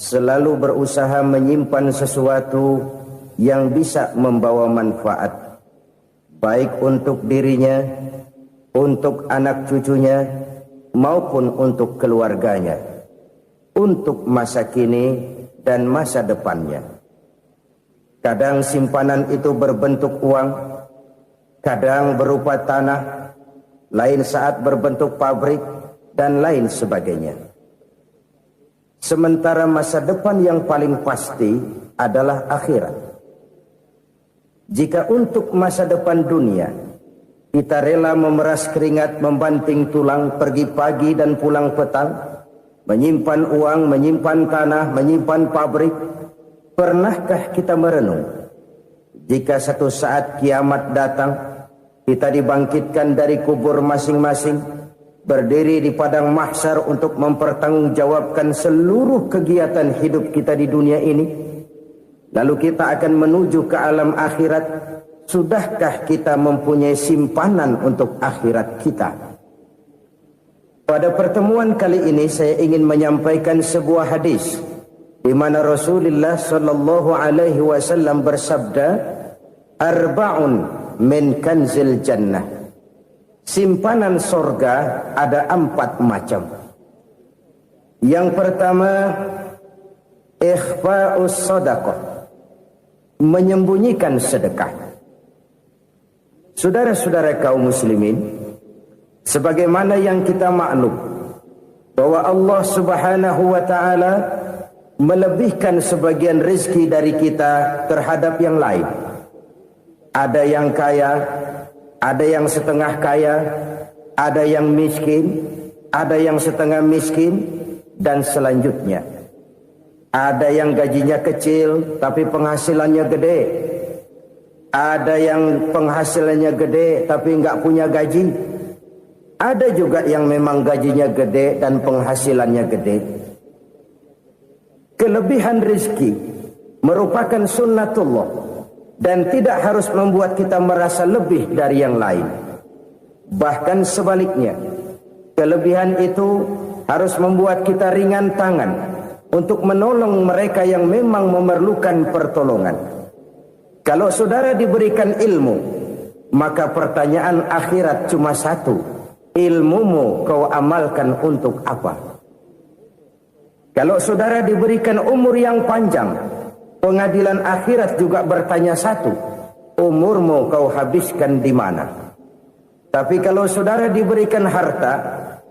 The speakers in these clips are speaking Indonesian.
selalu berusaha menyimpan sesuatu yang bisa membawa manfaat, baik untuk dirinya, untuk anak cucunya, maupun untuk keluarganya, untuk masa kini dan masa depannya. Kadang simpanan itu berbentuk uang, kadang berupa tanah, lain saat berbentuk pabrik, dan lain sebagainya. Sementara masa depan yang paling pasti adalah akhirat. Jika untuk masa depan dunia kita rela memeras keringat, membanting tulang, pergi pagi dan pulang petang, menyimpan uang, menyimpan tanah, menyimpan pabrik, pernahkah kita merenung jika satu saat kiamat datang, kita dibangkitkan dari kubur masing-masing, berdiri di padang mahsyar untuk mempertanggungjawabkan seluruh kegiatan hidup kita di dunia ini, lalu kita akan menuju ke alam akhirat. Sudahkah kita mempunyai simpanan untuk akhirat kita? Pada pertemuan kali ini saya ingin menyampaikan sebuah hadis di mana Rasulullah sallallahu alaihi wasallam bersabda, "Arba'un min kanzil jannah." Simpanan sorga ada 4 macam. Yang pertama, ikhfa'us sadaqah, menyembunyikan sedekah. Saudara-saudara kaum muslimin, sebagaimana yang kita maklum bahwa Allah Subhanahu wa taala melebihkan sebagian rezeki dari kita terhadap yang lain. Ada yang kaya, ada yang setengah kaya, ada yang miskin, ada yang setengah miskin, dan selanjutnya. Ada yang gajinya kecil tapi penghasilannya gede. Ada yang penghasilannya gede tapi nggak punya gaji. Ada juga yang memang gajinya gede dan penghasilannya gede. Kelebihan rezeki merupakan sunnatullah dan tidak harus membuat kita merasa lebih dari yang lain. Bahkan sebaliknya, kelebihan itu harus membuat kita ringan tangan untuk menolong mereka yang memang memerlukan pertolongan. Kalau saudara diberikan ilmu, maka pertanyaan akhirat cuma satu: ilmumu kau amalkan untuk apa? Kalau saudara diberikan umur yang panjang, pengadilan akhirat juga bertanya satu: umurmu kau habiskan di mana? Tapi kalau saudara diberikan harta,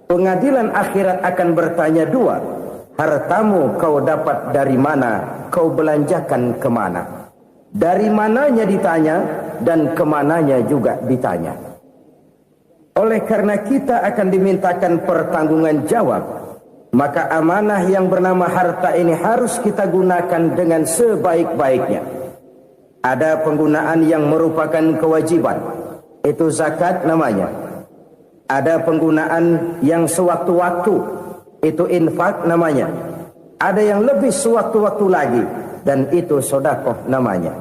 pengadilan akhirat akan bertanya 2: hartamu kau dapat dari mana? Kau belanjakan kemana? Dari mananya ditanya dan kemananya juga ditanya. Oleh karena kita akan dimintakan pertanggungan jawab, maka amanah yang bernama harta ini harus kita gunakan dengan sebaik-baiknya. Ada penggunaan yang merupakan kewajiban, itu zakat namanya. Ada penggunaan yang sewaktu-waktu, itu infak namanya. Ada yang lebih sewaktu-waktu lagi, dan itu sedekah namanya.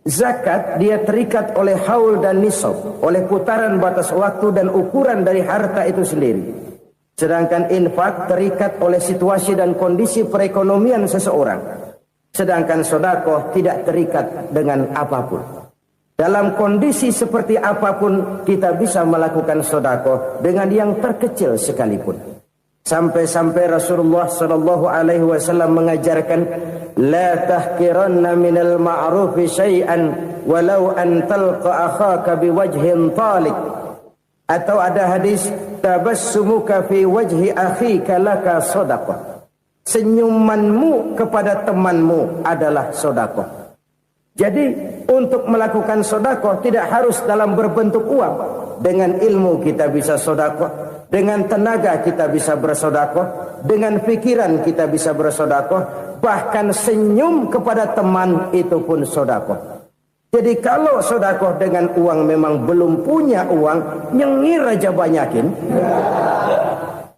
Zakat dia terikat oleh haul dan nisab, oleh putaran batas waktu dan ukuran dari harta itu sendiri. Sedangkan infak terikat oleh situasi dan kondisi perekonomian seseorang. Sedangkan sedekah tidak terikat dengan apapun. Dalam kondisi seperti apapun kita bisa melakukan sedekah dengan yang terkecil sekalipun. Sampai-sampai Rasulullah sallallahu alaihi wasallam mengajarkan, la tahqiranna minal ma'rufi syai'an walau an talqa akhaka biwajhin talik. Atau ada hadis, tabassumuka fi wajhi akhika laka shadaqah. Senyumanmu kepada temanmu adalah sedekah. Jadi untuk melakukan sedekah tidak harus dalam berbentuk uang. Dengan ilmu kita bisa sedekah. Dengan tenaga kita bisa bersedekah, dengan pikiran kita bisa bersedekah, bahkan senyum kepada teman itu pun sedekah. Jadi kalau sedekah dengan uang memang belum punya uang, nyengir aja banyakin.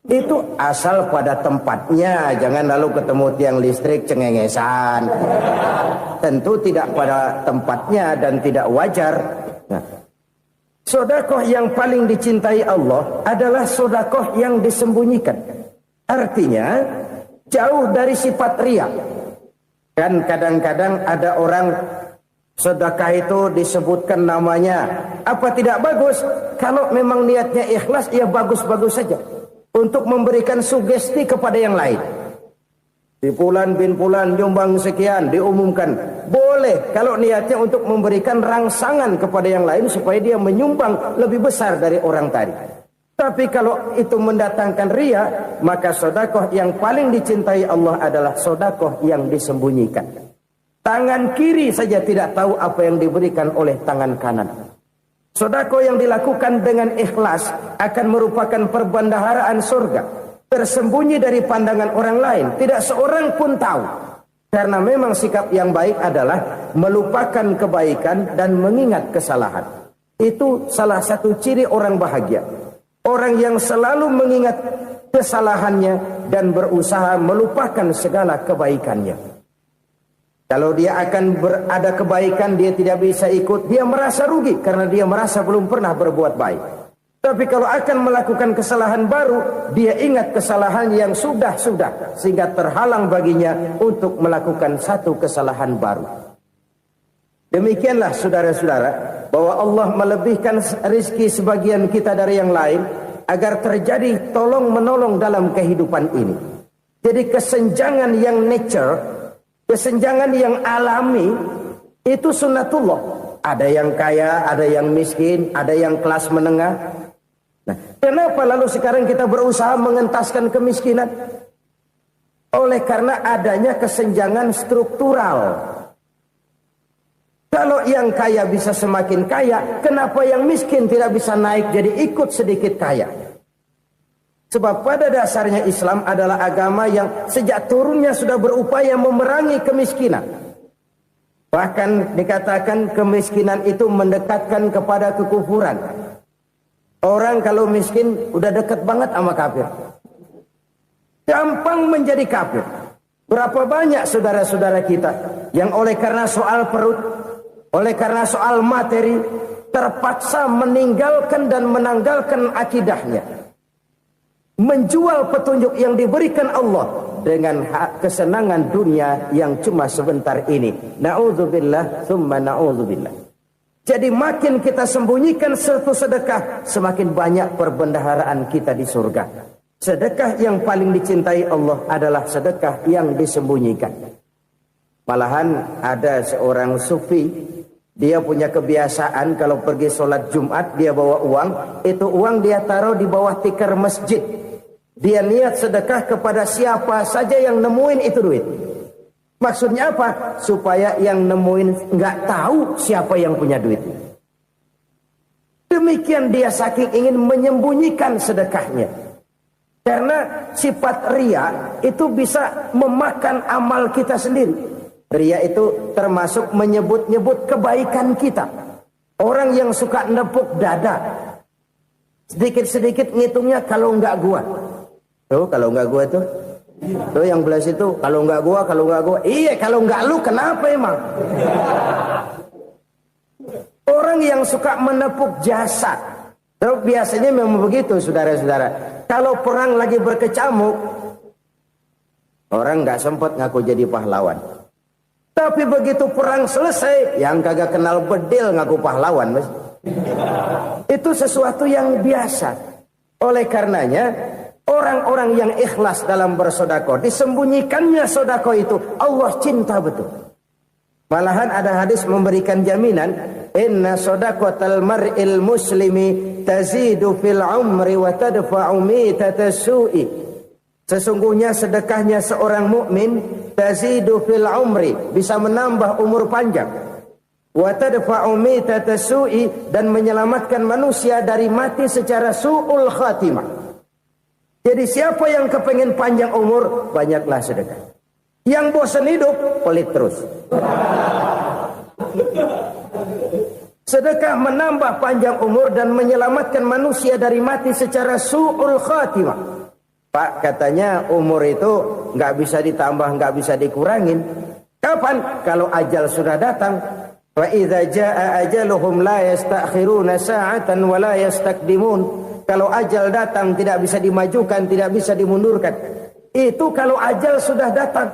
Itu asal pada tempatnya, jangan lalu ketemu tiang listrik cengengesan. Tentu tidak pada tempatnya dan tidak wajar. Nah, sedekah yang paling dicintai Allah adalah sedekah yang disembunyikan. Artinya, jauh dari sifat riya. Kan kadang-kadang ada orang sedekah itu disebutkan namanya, apa tidak bagus? Kalau memang niatnya ikhlas, ya bagus-bagus saja. Untuk memberikan sugesti kepada yang lain. Di Fulan bin Fulan nyumbang sekian, diumumkan. Boleh kalau niatnya untuk memberikan rangsangan kepada yang lain supaya dia menyumbang lebih besar dari orang tadi. Tapi kalau itu mendatangkan riya, maka sedekah yang paling dicintai Allah adalah sedekah yang disembunyikan. Tangan kiri saja tidak tahu apa yang diberikan oleh tangan kanan. Sedekah yang dilakukan dengan ikhlas akan merupakan perbendaharaan surga, tersembunyi dari pandangan orang lain, tidak seorang pun tahu. Karena memang sikap yang baik adalah melupakan kebaikan dan mengingat kesalahan. Itu salah satu ciri orang bahagia. Orang yang selalu mengingat kesalahannya dan berusaha melupakan segala kebaikannya. Kalau dia akan berada kebaikan, dia tidak bisa ikut, dia merasa rugi karena dia merasa belum pernah berbuat baik. Tapi kalau akan melakukan kesalahan baru, dia ingat kesalahan yang sudah-sudah, sehingga terhalang baginya untuk melakukan satu kesalahan baru. Demikianlah saudara-saudara, bahwa Allah melebihkan rizki sebagian kita dari yang lain, agar terjadi tolong-menolong dalam kehidupan ini. Jadi kesenjangan yang nature, kesenjangan yang alami, itu sunnatullah. Ada yang kaya, ada yang miskin, ada yang kelas menengah. Nah, kenapa lalu sekarang kita berusaha mengentaskan kemiskinan? Oleh karena adanya kesenjangan struktural. Kalau yang kaya bisa semakin kaya, kenapa yang miskin tidak bisa naik jadi ikut sedikit kaya? Sebab pada dasarnya Islam adalah agama yang sejak turunnya sudah berupaya memerangi kemiskinan. Bahkan dikatakan kemiskinan itu mendekatkan kepada kekufuran. Orang kalau miskin udah dekat banget sama kafir. Gampang menjadi kafir. Berapa banyak saudara-saudara kita yang oleh karena soal perut, oleh karena soal materi, terpaksa meninggalkan dan menanggalkan akidahnya. Menjual petunjuk yang diberikan Allah dengan kesenangan dunia yang cuma sebentar ini. Na'udzubillah, thumma na'udzubillah. Jadi makin kita sembunyikan satu sedekah, semakin banyak perbendaharaan kita di surga. Sedekah yang paling dicintai Allah adalah sedekah yang disembunyikan. Malahan ada seorang sufi, dia punya kebiasaan kalau pergi sholat Jumat dia bawa uang, itu uang dia taruh di bawah tikar masjid. Dia niat sedekah kepada siapa saja yang nemuin itu duit. Maksudnya apa? Supaya yang nemuin nggak tahu siapa yang punya duit. Demikian dia saking ingin menyembunyikan sedekahnya. Karena sifat riya itu bisa memakan amal kita sendiri. Riya itu termasuk menyebut-nyebut kebaikan kita. Orang yang suka nepuk dada, sedikit-sedikit ngitungnya kalau nggak gua. Tuh kalau nggak gua tuh yang belah situ, kalau nggak gua. Iya, kalau nggak lu kenapa emang? Orang yang suka menepuk jasad, tuh biasanya memang begitu, saudara-saudara. Kalau perang lagi berkecamuk, orang nggak sempat ngaku jadi pahlawan. Tapi begitu perang selesai, yang kagak kenal bedil ngaku pahlawan, mas. Itu sesuatu yang biasa. Oleh karenanya, orang-orang yang ikhlas dalam bersedekah, disembunyikannya sedekah itu, Allah cinta betul. Malahan ada hadis memberikan jaminan, inna sedaqatal mar'il muslimi tazidu fil umri wa tadfa'u mitatas su'i. Sesungguhnya sedekahnya seorang mukmin tazidu fil umri, bisa menambah umur panjang. Wa tadfa'u mitatas su'i, dan menyelamatkan manusia dari mati secara su'ul khatimah. Jadi siapa yang kepengen panjang umur, banyaklah sedekah. Yang bosan hidup, pelit terus. Sedekah menambah panjang umur dan menyelamatkan manusia dari mati secara su'ul khatimah. Pak, katanya umur itu nggak bisa ditambah, nggak bisa dikurangin. Kapan? Kalau ajal sudah datang. Wa idza jaa ajaluhum la yastakhiruna sa'atan wa la yastakdimun. Kalau ajal datang tidak bisa dimajukan, tidak bisa dimundurkan. Itu kalau ajal sudah datang.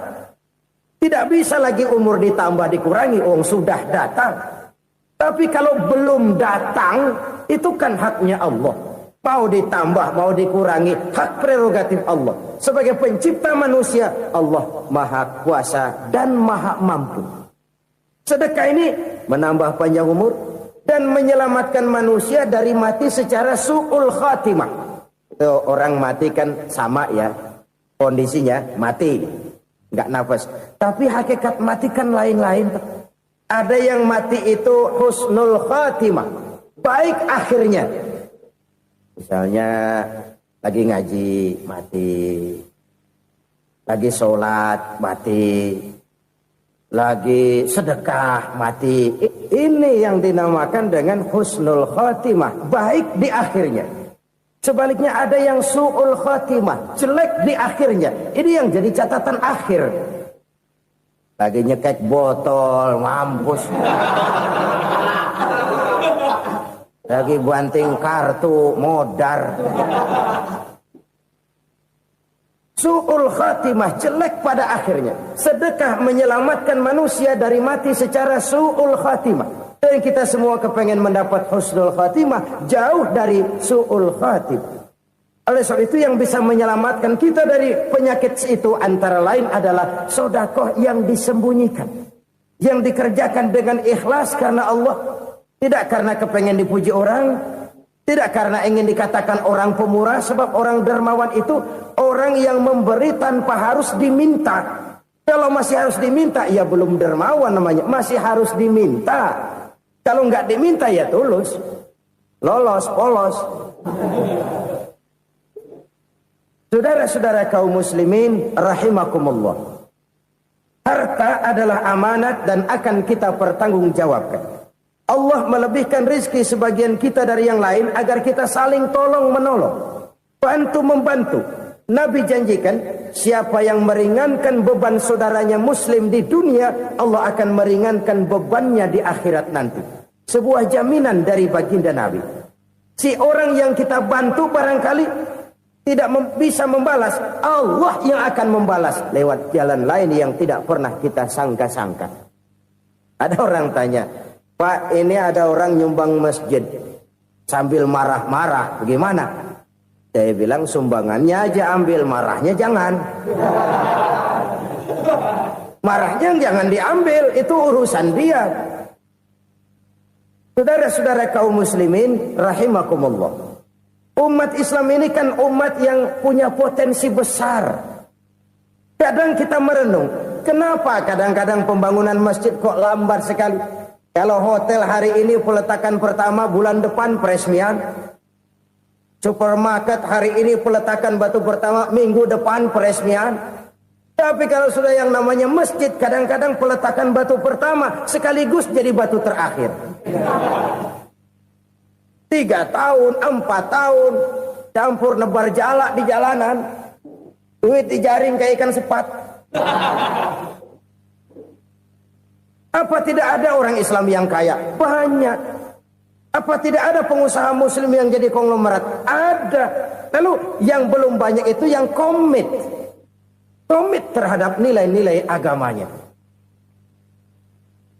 Tidak bisa lagi umur ditambah dikurangi, sudah datang. Tapi kalau belum datang, itu kan haknya Allah. Mau ditambah, mau dikurangi, hak prerogatif Allah. Sebagai pencipta manusia, Allah Maha Kuasa dan Maha Mampu. Sedekah ini menambah panjang umur dan menyelamatkan manusia dari mati secara su'ul khatimah. Itu orang mati kan sama ya, kondisinya mati, nggak nafas. Tapi hakikat mati kan lain-lain. Ada yang mati itu husnul khatimah, baik akhirnya. Misalnya lagi ngaji mati, lagi sholat mati, lagi sedekah mati. Ini yang dinamakan dengan husnul khatimah, baik di akhirnya. Sebaliknya ada yang su'ul khatimah, jelek di akhirnya. Ini yang jadi catatan akhir. Lagi nyekek botol, mampus. Lagi banting kartu, modar. Su'ul khatimah, jelek pada akhirnya. Sedekah menyelamatkan manusia dari mati secara su'ul khatimah. Dan kita semua kepengen mendapat husnul khatimah, jauh dari su'ul khatimah. Oleh sebab itu yang bisa menyelamatkan kita dari penyakit itu antara lain adalah sedekah yang disembunyikan. Yang dikerjakan dengan ikhlas karena Allah. Tidak karena kepengen dipuji orang, tidak karena ingin dikatakan orang pemurah, sebab orang dermawan itu orang yang memberi tanpa harus diminta. Kalau masih harus diminta, ya belum dermawan namanya, masih harus diminta. Kalau nggak diminta ya tulus, lolos, polos. Saudara-saudara kaum muslimin rahimakumullah. Harta adalah amanat dan akan kita pertanggungjawabkan. Allah melebihkan rizki sebagian kita dari yang lain agar kita saling tolong menolong, bantu membantu. Nabi janjikan siapa yang meringankan beban saudaranya muslim di dunia, Allah akan meringankan bebannya di akhirat nanti. Sebuah jaminan dari baginda Nabi. Si orang yang kita bantu barangkali tidak bisa membalas, Allah yang akan membalas lewat jalan lain yang tidak pernah kita sangka-sangka. Ada orang tanya, Pak, ini ada orang nyumbang masjid sambil marah-marah, bagaimana? Saya bilang sumbangannya aja ambil, marahnya jangan. Marahnya jangan diambil, itu urusan dia. Saudara-saudara kaum muslimin rahimakumullah. Umat Islam ini kan umat yang punya potensi besar. Kadang kita merenung, kenapa kadang-kadang pembangunan masjid kok lambat sekali? Kalau hotel hari ini peletakan pertama, bulan depan peresmian. Supermarket hari ini peletakan batu pertama, minggu depan peresmian. Tapi kalau sudah yang namanya masjid, kadang-kadang peletakan batu pertama sekaligus jadi batu terakhir. 3 tahun, 4 tahun, campur nebar jalak di jalanan, duit dijaring kayak ikan sepat. Apa tidak ada orang Islam yang kaya? Banyak. Apa tidak ada pengusaha muslim yang jadi konglomerat? Ada. Lalu yang belum banyak itu yang komit terhadap nilai-nilai agamanya.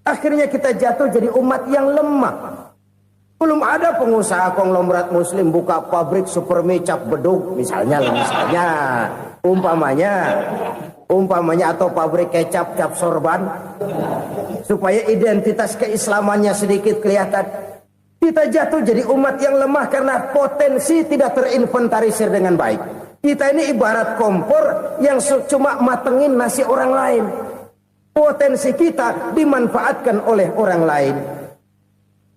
Akhirnya kita jatuh jadi umat yang lemah. Belum ada pengusaha konglomerat muslim buka pabrik supermi cap beduk misalnya umpamanya atau pabrik kecap cap sorban supaya identitas keislamannya sedikit kelihatan. Kita jatuh jadi umat yang lemah karena potensi tidak terinventarisir dengan baik. Kita ini ibarat kompor yang cuma matengin nasi orang lain. Potensi kita dimanfaatkan oleh orang lain.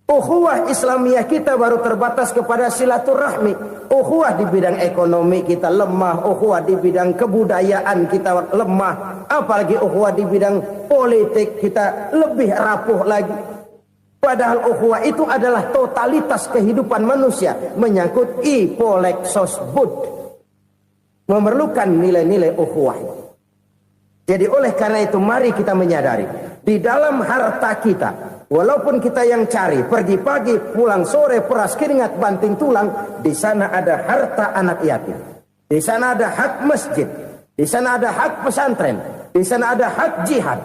Ukhuwah Islamiyah kita baru terbatas kepada silaturahmi. Ukhuwah di bidang ekonomi kita lemah, ukhuwah di bidang kebudayaan kita lemah, apalagi ukhuwah di bidang politik kita lebih rapuh lagi. Padahal ukhuwah itu adalah totalitas kehidupan manusia, menyangkut ipolexosbud, memerlukan nilai-nilai ukhuwah. Jadi oleh karena itu mari kita menyadari di dalam harta kita, walaupun kita yang cari, pergi pagi, pulang sore, peras keringat, banting tulang, di sana ada harta anak yatim. Di sana ada hak masjid. Di sana ada hak pesantren, di sana ada hak jihad.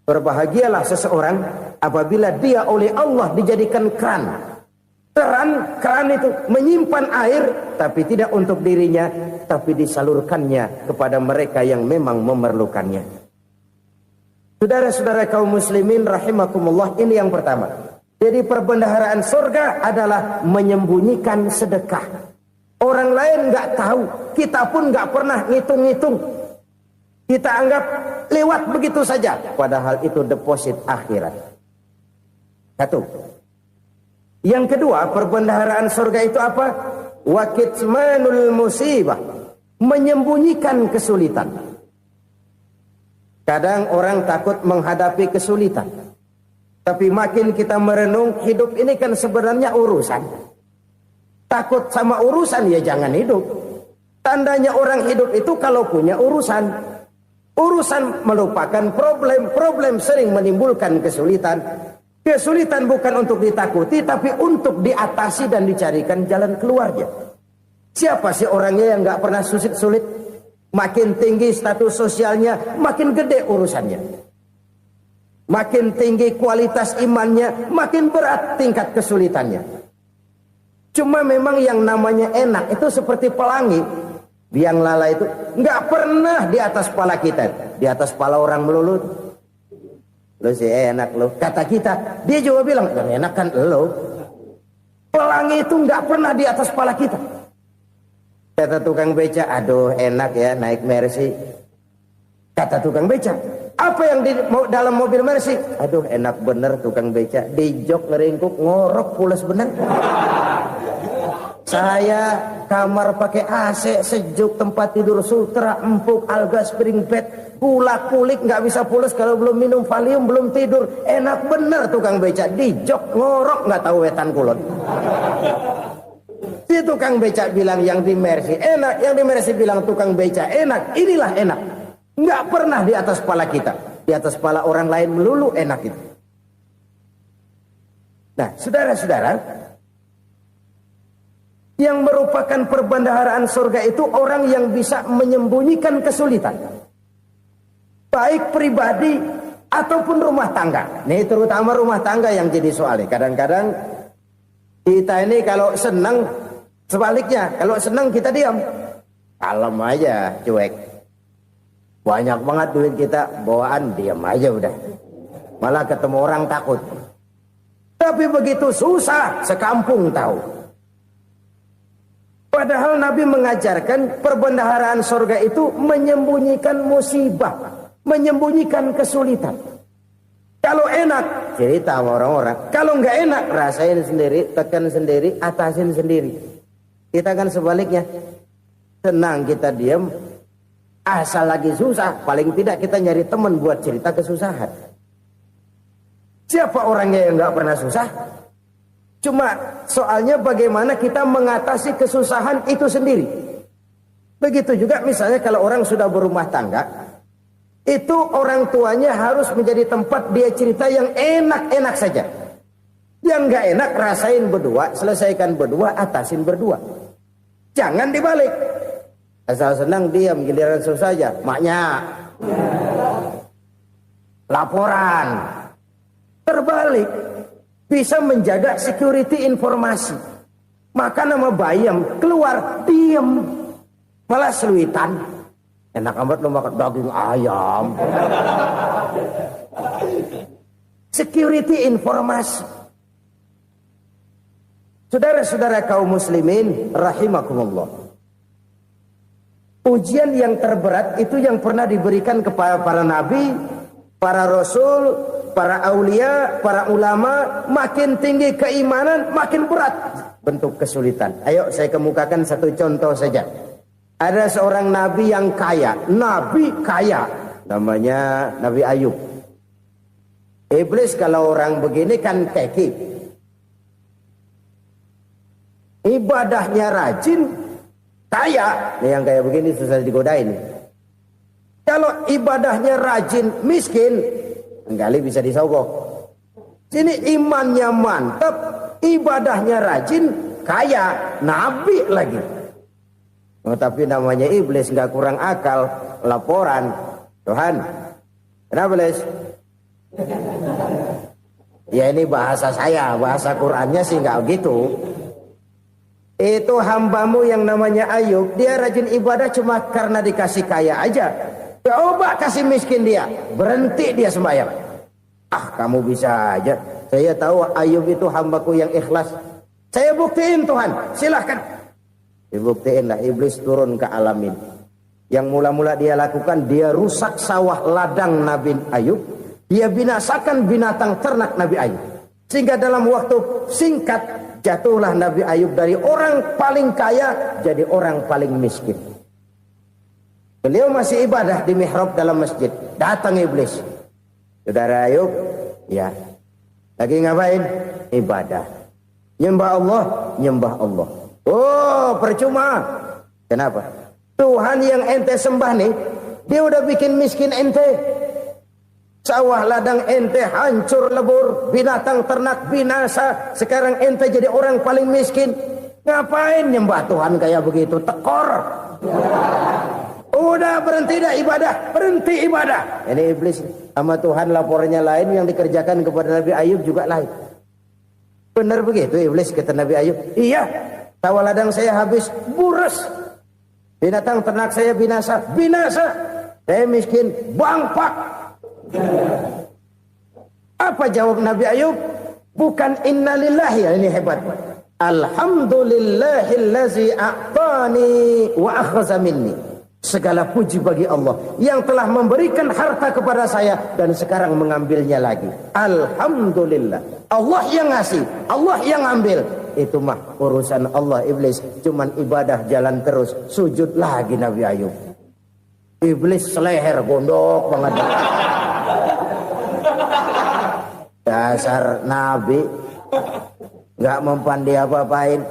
Berbahagialah seseorang apabila dia oleh Allah dijadikan keran. Keran itu menyimpan air, tapi tidak untuk dirinya, tapi disalurkannya kepada mereka yang memang memerlukannya. Saudara-saudara kaum muslimin rahimakumullah, ini yang pertama. Jadi perbendaharaan surga adalah menyembunyikan sedekah. Orang lain nggak tahu, kita pun nggak pernah ngitung-ngitung. Kita anggap lewat begitu saja, padahal itu deposit akhirat. Satu. Yang kedua, perbendaharaan surga itu apa? Wa kitmanul musibah, menyembunyikan kesulitan. Kadang orang takut menghadapi kesulitan. Tapi makin kita merenung, hidup ini kan sebenarnya urusan. Takut sama urusan, ya jangan hidup. Tandanya orang hidup itu kalau punya urusan. Urusan melupakan problem. Problem sering menimbulkan kesulitan. Kesulitan bukan untuk ditakuti, tapi untuk diatasi dan dicarikan jalan keluarnya. Siapa sih orangnya yang gak pernah sulit-sulit? Makin tinggi status sosialnya, makin gede urusannya. Makin tinggi kualitas imannya, makin berat tingkat kesulitannya. Cuma memang yang namanya enak itu seperti pelangi. Biang lala itu nggak pernah di atas kepala kita, di atas kepala orang melulu. Lo sih enak lo, kata kita. Dia juga bilang yang enak kan lo. Pelangi itu nggak pernah di atas kepala kita. Kata tukang beca, aduh enak ya naik Mercy. Kata tukang beca, apa yang di dalam mobil Mercy? Aduh enak bener tukang beca, di jok ngeringkuk ngorok pulas bener. Saya kamar pakai AC, sejuk, tempat tidur sutra, empuk, alga, spring bed, kulak kulik nggak bisa pulas kalau belum minum Valium, belum tidur. Enak bener tukang beca, di jok ngorok nggak tahu wetan kulon. Si tukang beca bilang yang di Mercy enak, yang di Mercy bilang tukang beca enak. Inilah enak, nggak pernah di atas kepala kita, di atas kepala orang lain melulu enak itu. Nah, saudara-saudara, yang merupakan perbendaharaan surga itu orang yang bisa menyembunyikan kesulitan, baik pribadi ataupun rumah tangga. Nih terutama rumah tangga yang jadi soalnya. Kadang-kadang kita ini kalau senang, sebaliknya kalau senang kita diam, kalem aja, cuek. Banyak banget duit kita bawaan, diam aja udah. Malah ketemu orang takut. Tapi begitu susah, sekampung tahu. Padahal Nabi mengajarkan perbendaharaan surga itu menyembunyikan musibah, menyembunyikan kesulitan. Kalau enak, cerita sama orang-orang. Kalau nggak enak, rasain sendiri, tekan sendiri, atasin sendiri. Kita kan sebaliknya. Senang kita diam, asal lagi susah, paling tidak kita nyari teman buat cerita kesusahan. Siapa orangnya yang nggak pernah susah? Cuma soalnya bagaimana kita mengatasi kesusahan itu sendiri. Begitu juga misalnya kalau orang sudah berumah tangga, itu orang tuanya harus menjadi tempat dia cerita yang enak-enak saja. Yang nggak enak rasain berdua, selesaikan berdua, atasin berdua. Jangan dibalik. Asal senang diam, giliran susah saja. Maknya laporan. Terbalik. Bisa menjaga security informasi. Maka nama bayam keluar diam, malah seluitan. Enak amat lo makan daging ayam. Security informasi. Saudara-saudara kaum muslimin rahimakumullah. Ujian yang terberat itu yang pernah diberikan kepada para nabi, para rasul, para aulia, para ulama. Makin tinggi keimanan, makin berat bentuk kesulitan. Ayo saya kemukakan satu contoh saja. Ada seorang nabi yang kaya, nabi kaya, namanya Nabi Ayub. Iblis kalau orang begini kan keki, ibadahnya rajin, kaya. Nih yang kayak begini susah digodain. Kalau ibadahnya rajin, miskin, kali bisa disogok. Sini imannya mantap, ibadahnya rajin, kaya, nabi lagi. Tapi namanya iblis, nggak kurang akal. Laporan, Tuhan, kenapa Les? Ya ini bahasa saya, bahasa Qur'annya sih nggak gitu. Itu hambamu yang namanya Ayub, dia rajin ibadah cuma karena dikasih kaya aja. Coba kasih miskin dia, berhenti dia sembahyang. Ah, kamu bisa aja. Saya tahu Ayub itu hambaku yang ikhlas. Saya buktiin Tuhan, silahkan. Dibuktiin lah, iblis turun ke alam ini. Yang mula-mula dia lakukan, dia rusak sawah ladang Nabi Ayub. Dia binasakan binatang ternak Nabi Ayub. Sehingga dalam waktu singkat, jatuhlah Nabi Ayub dari orang paling kaya, jadi orang paling miskin. Beliau masih ibadah di mihrab dalam masjid. Datang iblis. Saudara Ayub, ya. Lagi ngapain? Ibadah. Nyembah Allah, nyembah Allah. Oh, percuma. Kenapa? Tuhan yang ente sembah nih, dia udah bikin miskin ente. Sawah ladang ente hancur lebur, binatang ternak binasa. Sekarang ente jadi orang paling miskin. Ngapain nyembah Tuhan kayak begitu? Tekor. Udah berhenti dah ibadah, berhenti ibadah. Ini iblis sama Tuhan laporannya lain, yang dikerjakan kepada Nabi Ayub juga lain. Benar begitu iblis, kata Nabi Ayub. Iya, sawah ladang saya habis, buras. Binatang ternak saya binasa, binasa. Saya miskin, bangpak. Apa jawab Nabi Ayub? Bukan innalillahi, ya ini hebat. Alhamdulillahillazi a'tani wa akhza minni. Segala puji bagi Allah yang telah memberikan harta kepada saya dan sekarang mengambilnya lagi. Alhamdulillah. Allah yang ngasih, Allah yang ambil. Itu mah urusan Allah. Iblis cuman ibadah jalan terus, sujud lagi Nabi Ayub. Iblis seleher gondok banget. Dasar Nabi nggak mempan dia apa-apain.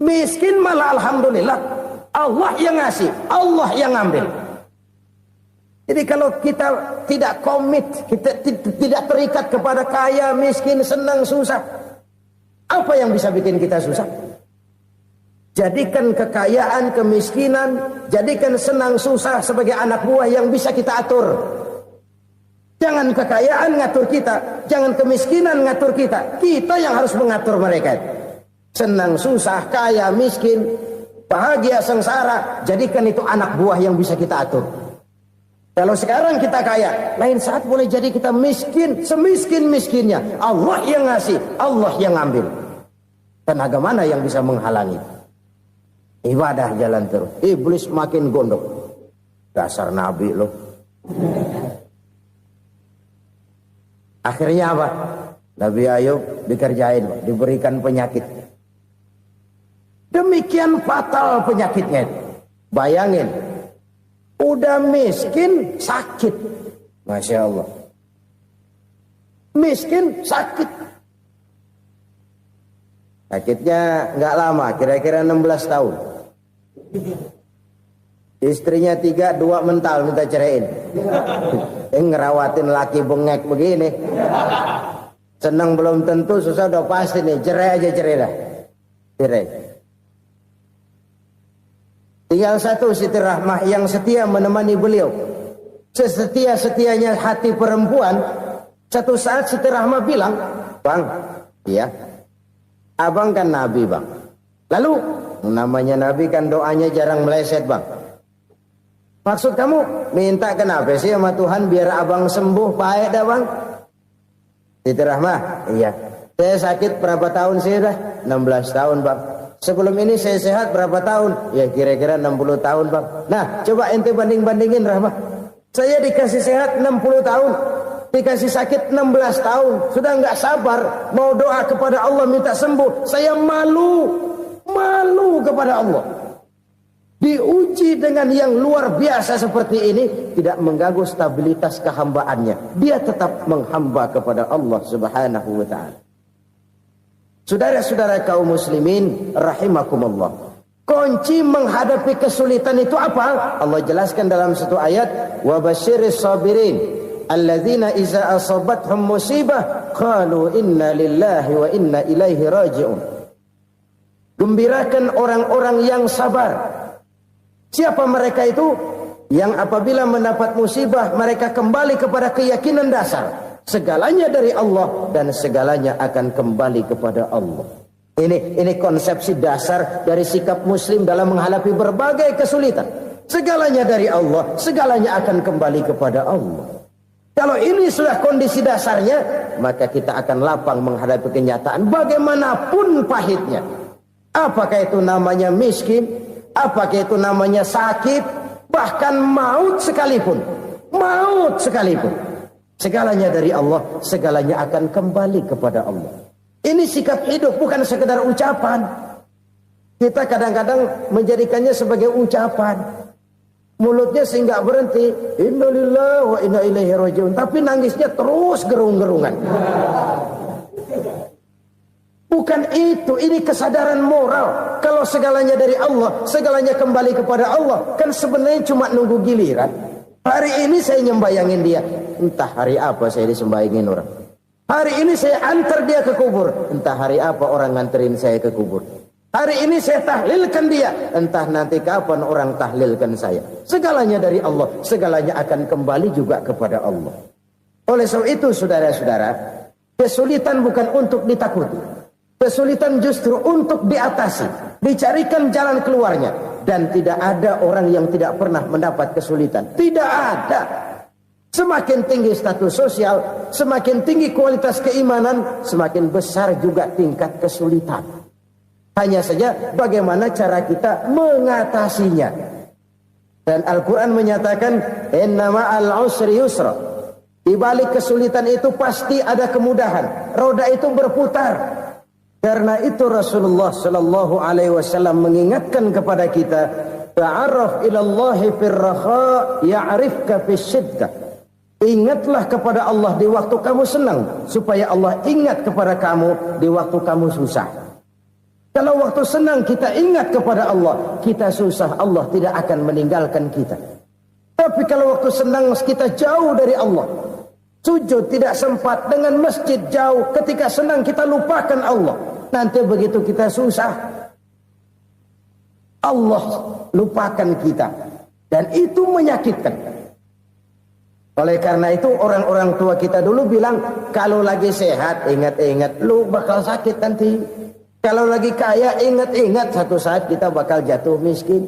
Miskin malah alhamdulillah. Allah yang ngasih, Allah yang ambil. Jadi kalau kita tidak komit, kita tidak terikat kepada kaya, miskin, senang, susah, apa yang bisa bikin kita susah? Jadikan kekayaan, kemiskinan, jadikan senang, susah sebagai anak buah yang bisa kita atur. Jangan kekayaan ngatur kita, jangan kemiskinan ngatur kita. Kita yang harus mengatur mereka. Senang, susah, kaya, miskin, bahagia, sengsara, jadikan itu anak buah yang bisa kita atur. Kalau sekarang kita kaya, lain saat boleh jadi kita miskin, semiskin-miskinnya. Allah yang ngasih, Allah yang ambil. Tenaga mana yang bisa menghalangi? Ibadah jalan terus. Iblis makin gondok. Dasar Nabi loh. Akhirnya apa? Nabi Ayub dikerjain, diberikan penyakit. Demikian fatal penyakitnya. Bayangin, udah miskin sakit. Masya Allah. Miskin sakit. Sakitnya nggak lama, kira-kira 16 tahun. Istrinya 3, 2 mental minta ceraiin. Ngerawatin laki bengek begini. Senang belum tentu, susah udah pasti nih. Cerai aja, cerai dah. Cerai. Tinggal satu Siti Rahmah yang setia menemani beliau. Sesetia-setianya hati perempuan. Satu saat Siti Rahmah bilang, "Bang, iya, abang kan Nabi, Bang. Lalu, namanya Nabi kan doanya jarang meleset, Bang. Maksud kamu minta kenapa sih sama Tuhan biar abang sembuh, baik dah, Bang?" Siti Rahmah, iya. Saya sakit berapa tahun sih dah? 16 tahun, Bang. Sebelum ini saya sehat berapa tahun? Ya kira-kira 60 tahun, Bang. Nah, coba ente banding-bandingin, Rahmah. Saya dikasih sehat 60 tahun. Dikasih sakit 16 tahun. Sudah nggak sabar mau doa kepada Allah minta sembuh. Saya malu kepada Allah. Diuji dengan yang luar biasa seperti ini, tidak mengganggu stabilitas kehambaannya. Dia tetap menghamba kepada Allah Subhanahu wa ta'ala. Saudara-saudara kaum muslimin rahimakumullah. Kunci menghadapi kesulitan itu apa? Allah jelaskan dalam satu ayat, wa basyiris sabirin alladzina iza asabathum musibah qalu inna lillahi wa inna ilaihi raji'un. Gembirakan orang-orang yang sabar Siapa mereka itu? Yang apabila mendapat musibah mereka kembali kepada keyakinan dasar, segalanya dari Allah dan segalanya akan kembali kepada Allah. Ini konsepsi dasar dari sikap muslim dalam menghadapi berbagai kesulitan. Segalanya dari Allah, segalanya akan kembali kepada Allah. Kalau ini sudah kondisi dasarnya, maka kita akan lapang menghadapi kenyataan bagaimanapun pahitnya. Apakah itu namanya miskin, apakah itu namanya sakit, bahkan maut sekalipun. Maut sekalipun. Segalanya dari Allah, segalanya akan kembali kepada Allah. Ini sikap hidup, bukan sekedar ucapan. Kita kadang-kadang menjadikannya sebagai ucapan. Mulutnya sehingga berhenti, innalillahi wa inna ilaihi rajiun, tapi nangisnya terus gerung-gerungan. Bukan itu, ini kesadaran moral. Kalau segalanya dari Allah, segalanya kembali kepada Allah, kan sebenarnya cuma nunggu giliran. Hari ini saya nyembayangin dia, entah hari apa saya disembayangin orang. Hari ini saya antar dia ke kubur, entah hari apa orang nganterin saya ke kubur. Hari ini saya tahlilkan dia, entah nanti kapan orang tahlilkan saya. Segalanya dari Allah, segalanya akan kembali juga kepada Allah. Oleh sebab itu saudara-saudara, kesulitan bukan untuk ditakuti. Kesulitan justru untuk diatasi, dicarikan jalan keluarnya. Dan tidak ada orang yang tidak pernah mendapat kesulitan. Tidak ada. Semakin tinggi status sosial, semakin tinggi kualitas keimanan, semakin besar juga tingkat kesulitan. Hanya saja bagaimana cara kita mengatasinya. Dan Al-Quran menyatakan, inna ma'al usri yusra. Di balik kesulitan itu pasti ada kemudahan. Roda itu berputar. Karena itu Rasulullah sallallahu alaihi wasallam mengingatkan kepada kita, ta'arraf ilallahi fir rakha ya'rifka fis syiddah. Ingatlah kepada Allah di waktu kamu senang, supaya Allah ingat kepada kamu di waktu kamu susah. Kalau waktu senang kita ingat kepada Allah, kita susah, Allah tidak akan meninggalkan kita. Tapi kalau waktu senang kita jauh dari Allah, sujud tidak sempat, dengan masjid jauh, ketika senang kita lupakan Allah. Nanti begitu kita susah, Allah lupakan kita. Dan itu menyakitkan. Oleh karena itu orang-orang tua kita dulu bilang, kalau lagi sehat ingat-ingat lu bakal sakit nanti. Kalau lagi kaya ingat-ingat satu saat kita bakal jatuh miskin.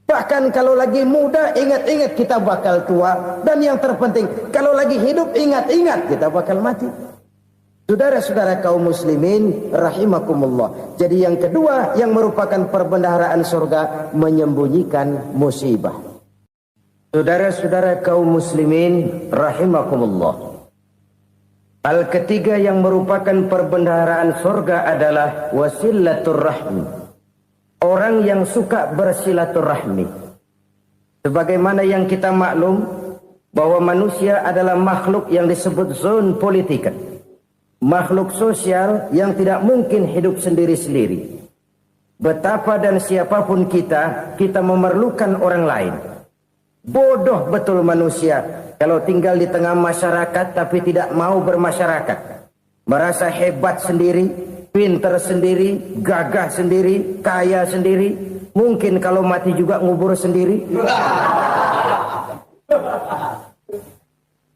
Bahkan kalau lagi muda ingat-ingat kita bakal tua. Dan yang terpenting kalau lagi hidup ingat-ingat kita bakal mati. Saudara-saudara kaum muslimin rahimakumullah. Jadi yang kedua yang merupakan perbendaharaan surga, menyembunyikan musibah. Saudara-saudara kaum muslimin rahimakumullah. Hal ketiga yang merupakan perbendaharaan surga adalah wasilatur rahmi. Orang yang suka bersilaturahmi. Sebagaimana yang kita maklum bahwa manusia adalah makhluk yang disebut zon politika. Makhluk sosial yang tidak mungkin hidup sendiri-sendiri. Betapa dan siapapun kita memerlukan orang lain. Bodoh betul manusia kalau tinggal di tengah masyarakat tapi tidak mau bermasyarakat. Merasa hebat sendiri, pintar sendiri, gagah sendiri, kaya sendiri. Mungkin kalau mati juga ngubur sendiri.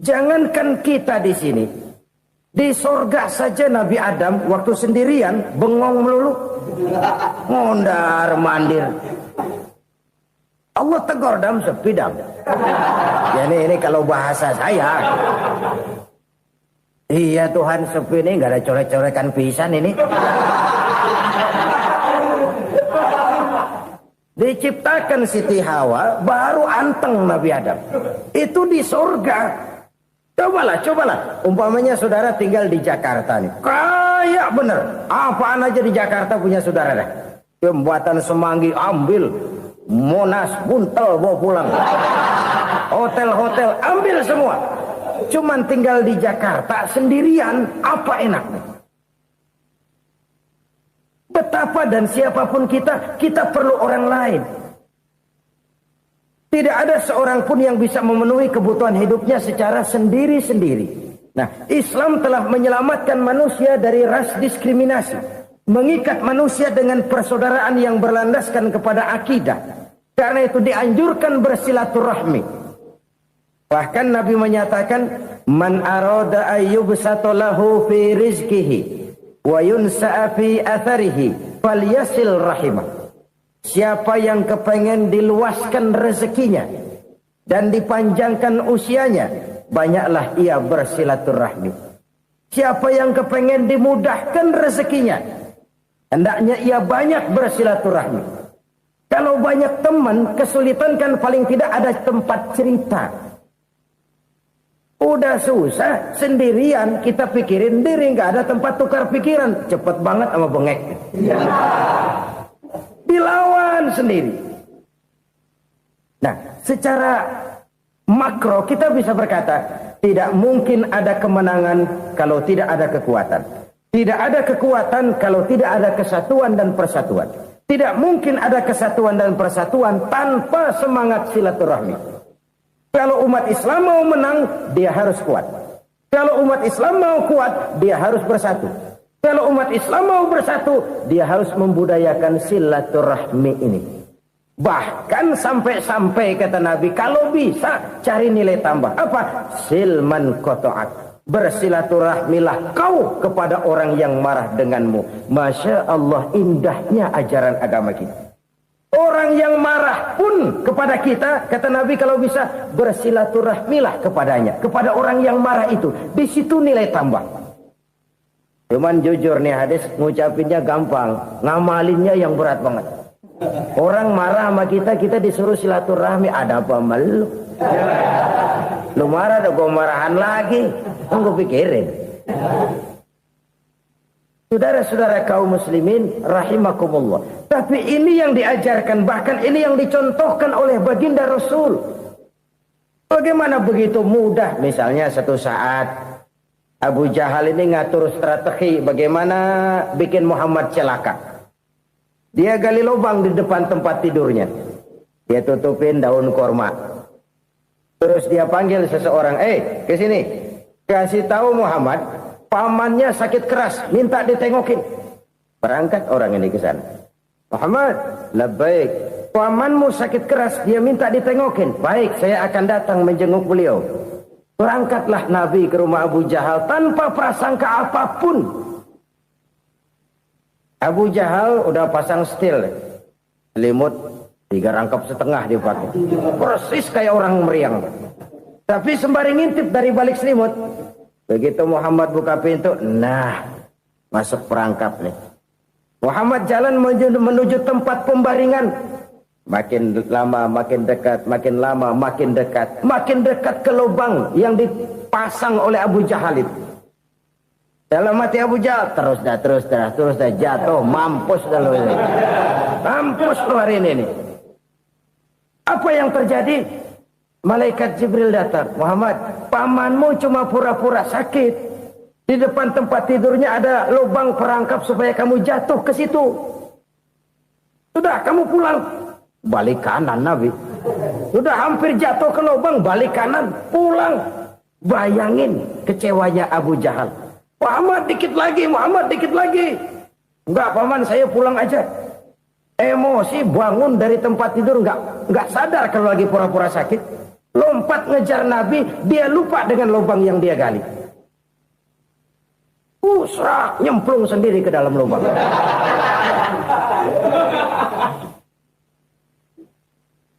Jangankan kita di sini, di sorga saja Nabi Adam waktu sendirian bengong melulu, ngondar mandir. Allah tegur dam sepi dam. Ya ini kalau bahasa saya. Iya Tuhan sepi ini nggak ada coret-coretan pisan ini. Diciptakan Siti Hawa baru anteng Nabi Adam. Itu di surga. Cobalah. Umpamanya saudara tinggal di Jakarta nih. Kayak bener. Apaan aja di Jakarta punya saudara dah. Jembatan Semanggi ambil. Monas buntel bawa pulang. Hotel-hotel ambil semua. Cuman tinggal di Jakarta sendirian, apa enaknya? Betapa dan siapapun kita perlu orang lain. Tidak ada seorang pun yang bisa memenuhi kebutuhan hidupnya secara sendiri-sendiri. Nah, Islam telah menyelamatkan manusia dari ras diskriminasi. Mengikat manusia dengan persaudaraan yang berlandaskan kepada akidah. Karena itu dianjurkan bersilaturahmi. Bahkan Nabi menyatakan, man arada ayyubsata lahu fi rizqihi wa yunsa'a fi atharihi falyasil rahimah. Siapa yang kepengen diluaskan rezekinya dan dipanjangkan usianya, banyaklah ia bersilaturahmi. Siapa yang kepengen dimudahkan rezekinya, hendaknya ia banyak bersilaturahmi. Kalau banyak teman, kesulitan kan paling tidak ada tempat cerita. Udah susah, sendirian kita pikirin diri, nggak ada tempat tukar pikiran. Cepet banget sama bengek. Dilawan sendiri. Nah, secara makro kita bisa berkata, tidak mungkin ada kemenangan kalau tidak ada kekuatan. Tidak ada kekuatan kalau tidak ada kesatuan dan persatuan. Tidak mungkin ada kesatuan dan persatuan tanpa semangat silaturahmi. Kalau umat Islam mau menang, dia harus kuat. Kalau umat Islam mau kuat, dia harus bersatu. Kalau umat Islam mau bersatu, dia harus membudayakan silaturahmi ini. Bahkan sampai-sampai kata Nabi, kalau bisa cari nilai tambah. Apa? Silman qata'ak. Bersilaturahmilah kau kepada orang yang marah denganmu. Masya Allah, indahnya ajaran agama kita. Orang yang marah pun kepada kita, kata Nabi, kalau bisa bersilaturahmilah kepadanya. Kepada orang yang marah itu. Di situ nilai tambah. Cuman jujur nih hadis, ngucapinnya gampang, ngamalinnya yang berat banget. Orang marah sama kita, kita disuruh silaturahmi. Ada apa malu? Lu marah, ada gue marahan lagi. Gue pikirin. Saudara-saudara kaum muslimin rahimakumullah. Tapi ini yang diajarkan, bahkan ini yang dicontohkan oleh baginda Rasul. Bagaimana begitu mudah, misalnya satu saat Abu Jahal ini ngatur strategi bagaimana bikin Muhammad celaka. Dia gali lubang di depan tempat tidurnya. Dia tutupin daun korma. Terus dia panggil seseorang, ke sini. Kasih tahu Muhammad, pamannya sakit keras, minta ditengokin. Berangkat orang ini ke sana. Muhammad, labbaik. Pamanmu sakit keras, dia minta ditengokin. Baik, saya akan datang menjenguk beliau. Berangkatlah Nabi ke rumah Abu Jahal tanpa prasangka apapun. Abu Jahal udah pasang setil, selimut 3 rangkap setengah dipakai, persis kayak orang meriang. Tapi sembari ngintip dari balik selimut, begitu Muhammad buka pintu, nah masuk perangkap nih. Muhammad jalan menuju tempat pembaringan. Makin lama makin dekat, makin lama makin dekat, makin dekat ke lubang yang dipasang oleh Abu Jahal itu. Dalam hati Abu Jahal, terus dah jatuh, mampus dah lo ini. Mampus lo hari ini nih. Apa yang terjadi? Malaikat Jibril datang. Muhammad, pamanmu cuma pura-pura sakit. Di depan tempat tidurnya ada lubang perangkap supaya kamu jatuh ke situ. Sudah, kamu pulang. Balik kanan Nabi. Sudah hampir jatuh ke lubang, balik kanan, pulang. Bayangin kecewanya Abu Jahal. Muhammad dikit lagi, Muhammad dikit lagi. Enggak paman, saya pulang aja. Emosi bangun dari tempat tidur, enggak sadar kalau lagi pura-pura sakit. Lompat ngejar Nabi, dia lupa dengan lubang yang dia gali. Serak, nyemplung sendiri ke dalam lubang.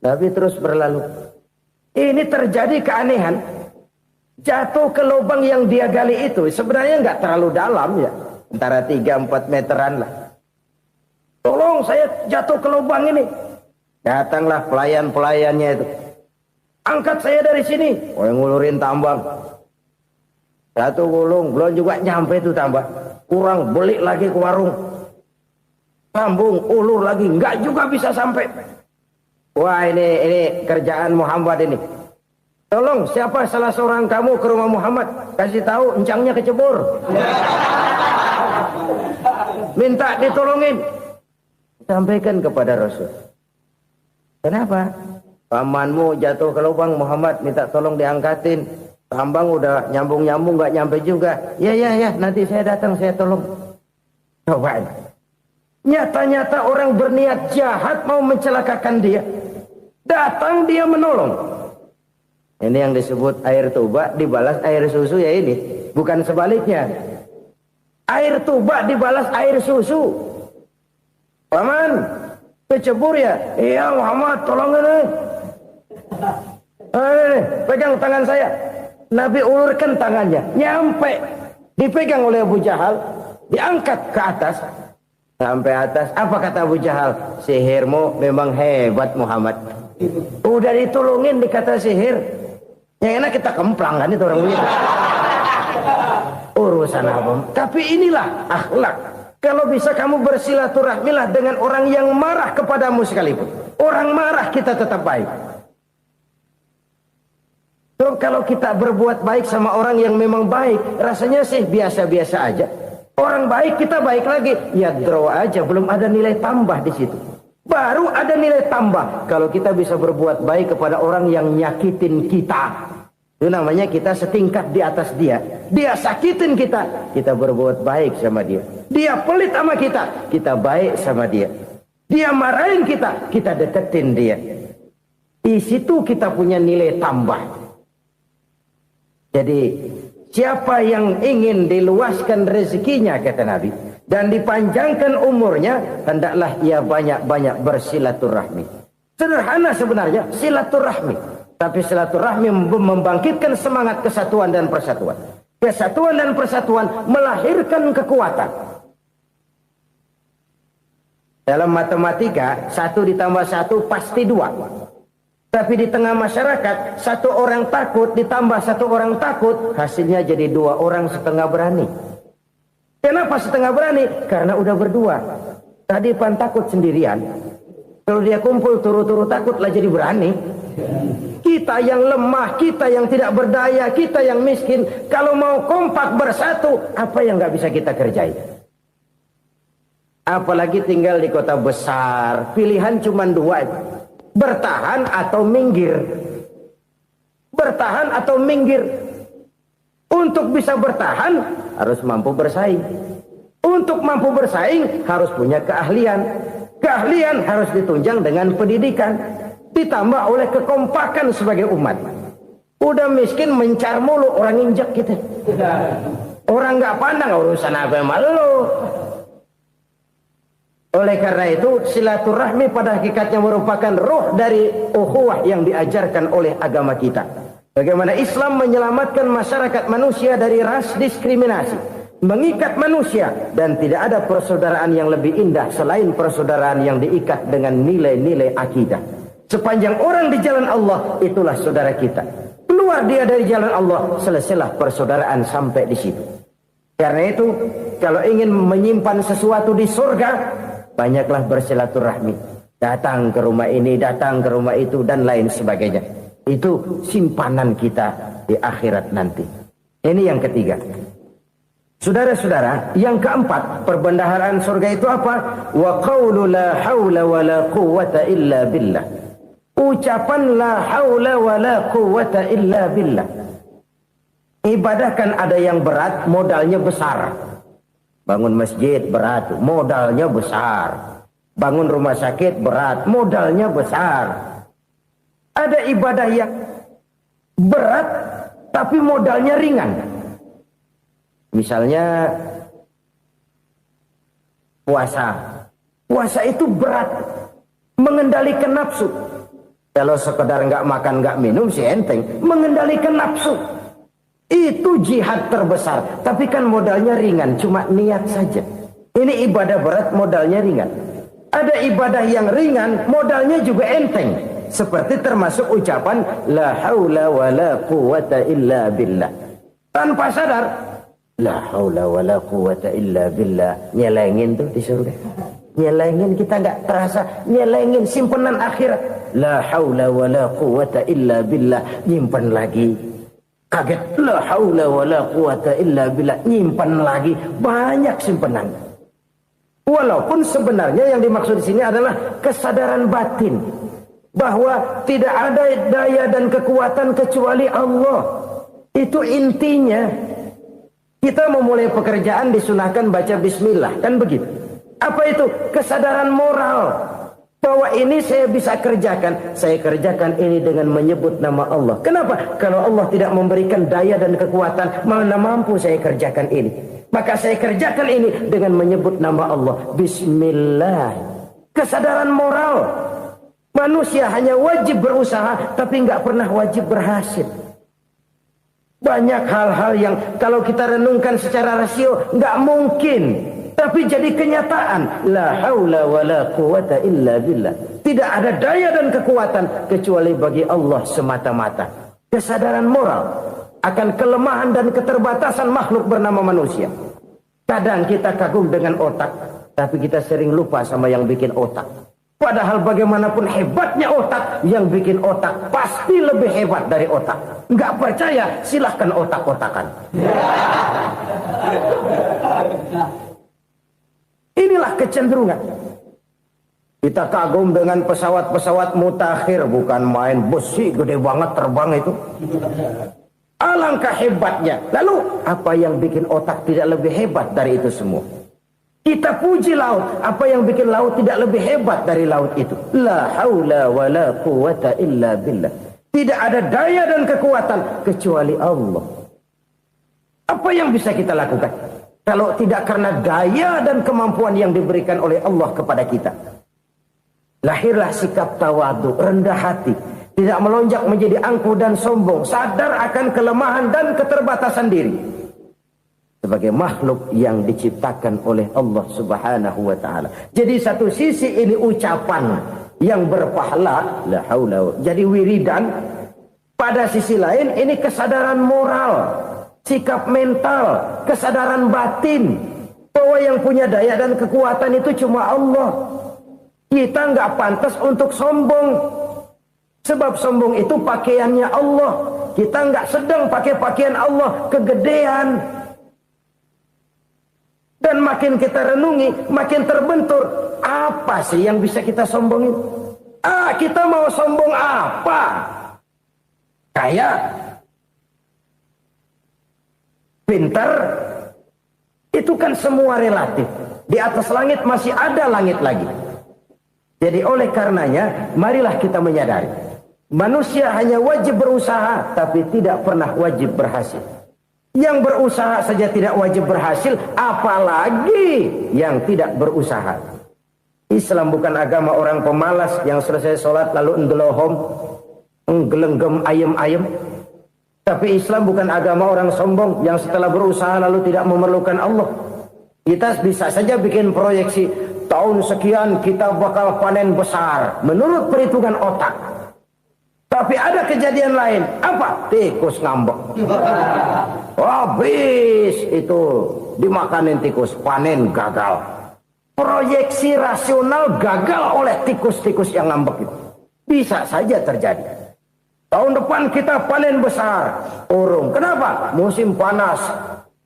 Nabi terus berlalu. Ini terjadi keanehan. Jatuh ke lubang yang dia gali itu sebenarnya nggak terlalu dalam ya, antara 3-4 meteran lah. Tolong saya jatuh ke lubang ini. Datanglah pelayan-pelayannya itu. Angkat saya dari sini. Oh, yang ngulurin tambang. Satu gulung, belum juga nyampe itu tambang. Kurang, beli lagi ke warung. Sambung, ulur lagi, nggak juga bisa sampai. Wah, ini kerjaan Muhammad ini. Tolong, siapa salah seorang kamu ke rumah Muhammad, kasih tahu encangnya kecebur. Minta ditolongin. Sampaikan kepada Rasul. Kenapa? Pamanmu jatuh ke lubang, Muhammad minta tolong diangkatin. Tambang udah nyambung-nyambung nggak nyampe juga. Ya, nanti saya datang, saya tolong. Coba. Nyata-nyata orang berniat jahat mau mencelakakan dia. Datang dia menolong. Ini yang disebut air tuba dibalas air susu ya ini. Bukan sebaliknya. Air tuba dibalas air susu. Paman, kecebur ya? Iya Muhammad, tolong ini. Pegang tangan saya. Nabi ulurkan tangannya. Nyampe. Dipegang oleh Abu Jahal. Diangkat ke atas. Sampai atas. Apa kata Abu Jahal? Sihirmu memang hebat Muhammad. Udah ditolongin dikata sihir. Yang enak kita kemplang kan itu orang begitu. Urusan apa? Tapi inilah akhlak. Kalau bisa kamu bersilaturahmilah dengan orang yang marah kepadamu sekalipun. Orang marah kita tetap baik. So, kalau kita berbuat baik sama orang yang memang baik, rasanya sih biasa-biasa aja. Orang baik kita baik lagi. Ya draw aja, belum ada nilai tambah di situ. Baru ada nilai tambah kalau kita bisa berbuat baik kepada orang yang nyakitin kita. Itu namanya kita setingkat di atas dia. Dia sakitin kita, kita berbuat baik sama dia. Dia pelit sama kita, kita baik sama dia. Dia marahin kita, kita deketin dia. Di situ kita punya nilai tambah. Jadi siapa yang ingin diluaskan rezekinya kata Nabi dan dipanjangkan umurnya, hendaklah ia banyak-banyak bersilaturahmi. Sederhana sebenarnya silaturahmi, tapi silaturahmi membangkitkan semangat kesatuan dan persatuan. Kesatuan dan persatuan melahirkan kekuatan. Dalam matematika 1 ditambah 1 pasti 2. Tapi di tengah masyarakat 1 orang takut ditambah 1 orang takut, hasilnya jadi 2 orang setengah berani. Kenapa setengah berani? Karena udah berdua. Tadi pan takut sendirian. Kalau dia kumpul turu-turu takutlah jadi berani. Kita yang lemah, kita yang tidak berdaya, kita yang miskin, kalau mau kompak bersatu, apa yang nggak bisa kita kerjain? Apalagi tinggal di kota besar, pilihan cuma 2. Bertahan atau minggir. Bertahan atau minggir. Untuk bisa bertahan harus mampu bersaing. Untuk mampu bersaing harus punya keahlian. Keahlian harus ditunjang dengan pendidikan, ditambah oleh kekompakan sebagai umat. Udah miskin mencar mulu, orang injak kita. Orang nggak pandang urusan apa yang malu. Oleh karena itu silaturahmi pada hakikatnya merupakan roh dari ukhuwah yang diajarkan oleh agama kita. Bagaimana Islam menyelamatkan masyarakat manusia dari ras diskriminasi, mengikat manusia, dan tidak ada persaudaraan yang lebih indah selain persaudaraan yang diikat dengan nilai-nilai akidah. Sepanjang orang di jalan Allah, itulah saudara kita. Keluar dia dari jalan Allah, selesailah persaudaraan sampai di situ. Karena itu, kalau ingin menyimpan sesuatu di surga, banyaklah bersilaturahmi. Datang ke rumah ini, datang ke rumah itu, dan lain sebagainya. Itu simpanan kita di akhirat nanti. Ini yang ketiga. Saudara-saudara, yang keempat, perbendaharaan surga itu apa? Wa qawlu la hawla wa la quwwata illa billah. Ucapan la hawla wa la quwwata illa billah. Ibadah kan ada yang berat, modalnya besar. Bangun masjid berat, modalnya besar. Bangun rumah sakit berat, modalnya besar. Ada ibadah yang berat, tapi modalnya ringan. Misalnya puasa. Puasa itu berat, mengendalikan nafsu. Kalau sekedar nggak makan nggak minum sih enteng, mengendalikan nafsu. Itu jihad terbesar. Tapi kan modalnya ringan, cuma niat saja. Ini ibadah berat, modalnya ringan. Ada ibadah yang ringan, modalnya juga enteng. Seperti termasuk ucapan la haula wa la quwwata illa billah. Tanpa sadar, la haula wa la quwwata illa billah. Nyelengin tuh di surga. Nyelengin, kita nggak terasa. Nyelengin simpenan akhirat. La haula wa la quwwata illa billah. Nyimpen lagi. Kaget, la haula wa la quwata illa billah, nyimpan lagi, banyak simpenan. Walaupun sebenarnya yang dimaksud di sini adalah kesadaran batin bahwa tidak ada daya dan kekuatan kecuali Allah. Itu intinya. Kita memulai pekerjaan disunahkan baca bismillah, kan begitu. Apa itu? Kesadaran moral. Bahwa ini saya bisa kerjakan. Saya kerjakan ini dengan menyebut nama Allah. Kenapa? Kalau Allah tidak memberikan daya dan kekuatan, mana mampu saya kerjakan ini. Maka saya kerjakan ini dengan menyebut nama Allah. Bismillah. Kesadaran moral. Manusia hanya wajib berusaha, tapi nggak pernah wajib berhasil. Banyak hal-hal yang kalau kita renungkan secara rasio nggak mungkin. Tapi jadi kenyataan. La haula wa la quwata illa billah. Tidak ada daya dan kekuatan kecuali bagi Allah semata-mata. Kesadaran moral akan kelemahan dan keterbatasan makhluk bernama manusia. Kadang kita kagum dengan otak, tapi kita sering lupa sama yang bikin otak. Padahal bagaimanapun hebatnya otak, yang bikin otak pasti lebih hebat dari otak. Nggak percaya, silahkan otak-otakan. Inilah kecenderungan. Kita kagum dengan pesawat-pesawat mutakhir, bukan main besi gede banget terbang itu. Alangkah hebatnya. Lalu apa yang bikin otak tidak lebih hebat dari itu semua? Kita puji laut. Apa yang bikin laut tidak lebih hebat dari laut itu? La haula wa la quwata illa billah. Tidak ada daya dan kekuatan kecuali Allah. Apa yang bisa kita lakukan? Kalau tidak karena daya dan kemampuan yang diberikan oleh Allah kepada kita. Lahirlah sikap tawadu, rendah hati. Tidak melonjak menjadi angkuh dan sombong. Sadar akan kelemahan dan keterbatasan diri. Sebagai makhluk yang diciptakan oleh Allah subhanahu wa ta'ala. Jadi satu sisi ini ucapan yang berpahala. La haula. Jadi wiridan. Pada sisi lain ini kesadaran moral. Sikap mental, kesadaran batin, bahwa yang punya daya dan kekuatan itu cuma Allah. Kita nggak pantas untuk sombong, sebab sombong itu pakaiannya Allah. Kita nggak sedang pakai pakaian Allah, kegedean. Dan makin kita renungi, makin terbentur. Apa sih yang bisa kita sombongin? Kita mau sombong apa? Kayak pintar, itu kan semua relatif. Di atas langit masih ada langit lagi. Jadi oleh karenanya, marilah kita menyadari. Manusia hanya wajib berusaha, tapi tidak pernah wajib berhasil. Yang berusaha saja tidak wajib berhasil, apalagi yang tidak berusaha. Islam bukan agama orang pemalas yang selesai sholat lalu endelohom, nggelenggem ayem-ayem. Tapi Islam bukan agama orang sombong yang setelah berusaha lalu tidak memerlukan Allah. Kita bisa saja bikin proyeksi, tahun sekian kita bakal panen besar menurut perhitungan otak. Tapi ada kejadian lain. Apa? Tikus ngambek. Habis itu dimakanin tikus, panen gagal. Proyeksi rasional gagal oleh tikus-tikus yang ngambek itu. Bisa saja terjadi. Tahun depan kita panen besar. Urung. Kenapa? Musim panas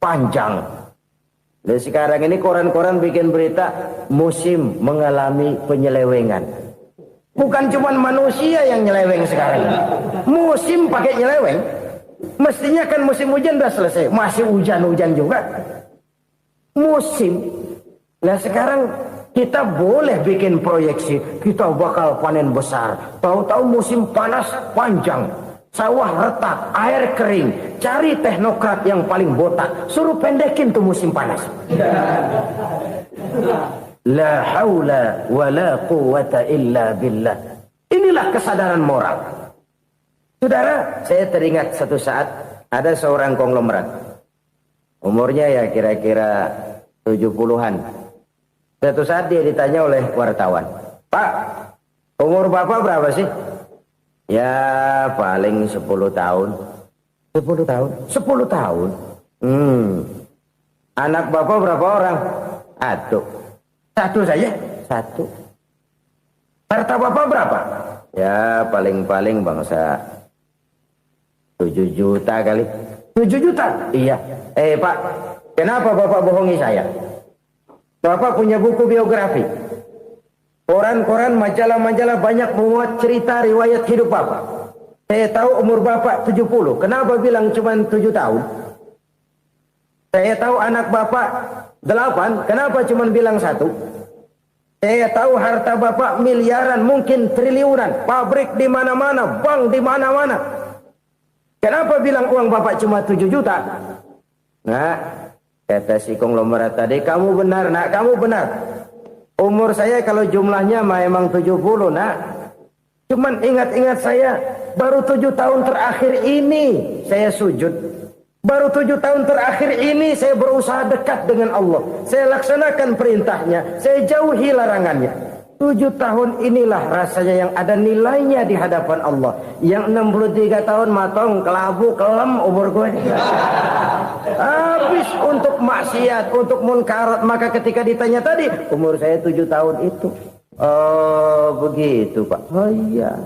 panjang. Dan sekarang ini koran-koran bikin berita musim mengalami penyelewengan. Bukan cuma manusia yang nyeleweng sekarang. Musim pakai nyeleweng. Mestinya kan musim hujan udah selesai. Masih hujan-hujan juga. Musim. Nah sekarang kita boleh bikin proyeksi, kita bakal panen besar. Tahu-tahu musim panas panjang, sawah retak, air kering. Cari teknokrat yang paling botak, suruh pendekin tuh musim panas. La haula wa la quwata illa billah. Inilah kesadaran moral. Saudara, saya teringat satu saat ada seorang konglomerat. Umurnya ya kira-kira 70-an. Suatu saat dia ditanya oleh wartawan, Pak, umur Bapak berapa sih? Ya paling 10 tahun. 10 tahun? 10 tahun? Anak Bapak berapa orang? Satu saja? Satu. Harta Bapak berapa? Ya paling-paling bangsa 7 juta kali. 7 juta? Iya. Pak, kenapa Bapak bohongi saya? Bapak punya buku biografi. Koran-koran, majalah-majalah banyak memuat cerita riwayat hidup Bapak. Saya tahu umur Bapak 70. Kenapa bilang cuma 7 tahun? Saya tahu anak Bapak 8. Kenapa cuma bilang 1? Saya tahu harta bapak miliaran, mungkin triliunan, pabrik di mana-mana, bank di mana-mana. Kenapa bilang uang bapak cuma 7 juta? Nah, kata si konglomerat tadi, kamu benar nak, kamu benar. Umur saya kalau jumlahnya memang 70 nak. Cuman ingat-ingat saya, baru 7 tahun terakhir ini saya sujud. Baru 7 tahun terakhir ini saya berusaha dekat dengan Allah. Saya laksanakan perintahnya, saya jauhi larangannya. 7 tahun inilah rasanya yang ada nilainya di hadapan Allah. Yang 63 tahun matong, kelabu, kelem umur gue. Habis untuk maksiat, untuk munkarat. Maka ketika ditanya tadi, umur saya 7 tahun itu. Oh begitu Pak. Oh iya.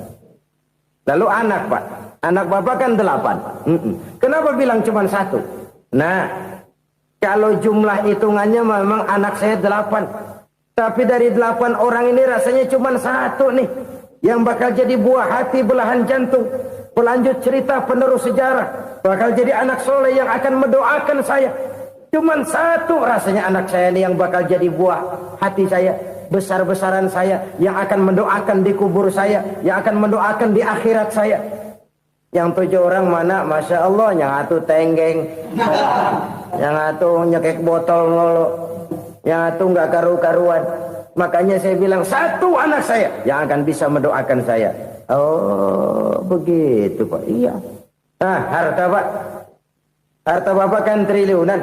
Lalu anak Pak. Anak bapak kan 8. Kenapa bilang cuma 1? Nah, kalau jumlah hitungannya memang anak saya 8. Tapi dari 8 orang ini rasanya cuma 1 nih. Yang bakal jadi buah hati, belahan jantung. Pelanjut cerita, penerus sejarah. Bakal jadi anak soleh yang akan mendoakan saya. Cuma 1 rasanya anak saya ini yang bakal jadi buah hati saya. Besar-besaran saya. Yang akan mendoakan di kubur saya. Yang akan mendoakan di akhirat saya. Yang 7 orang mana, Masya Allah, yang atu tenggeng, yang atu nyekek botol ngolo, yang atu nggak karu-karuan. Makanya saya bilang 1 anak saya yang akan bisa mendoakan saya. Oh begitu Pak. Iya. Nah harta Pak, harta bapak kan triliunan,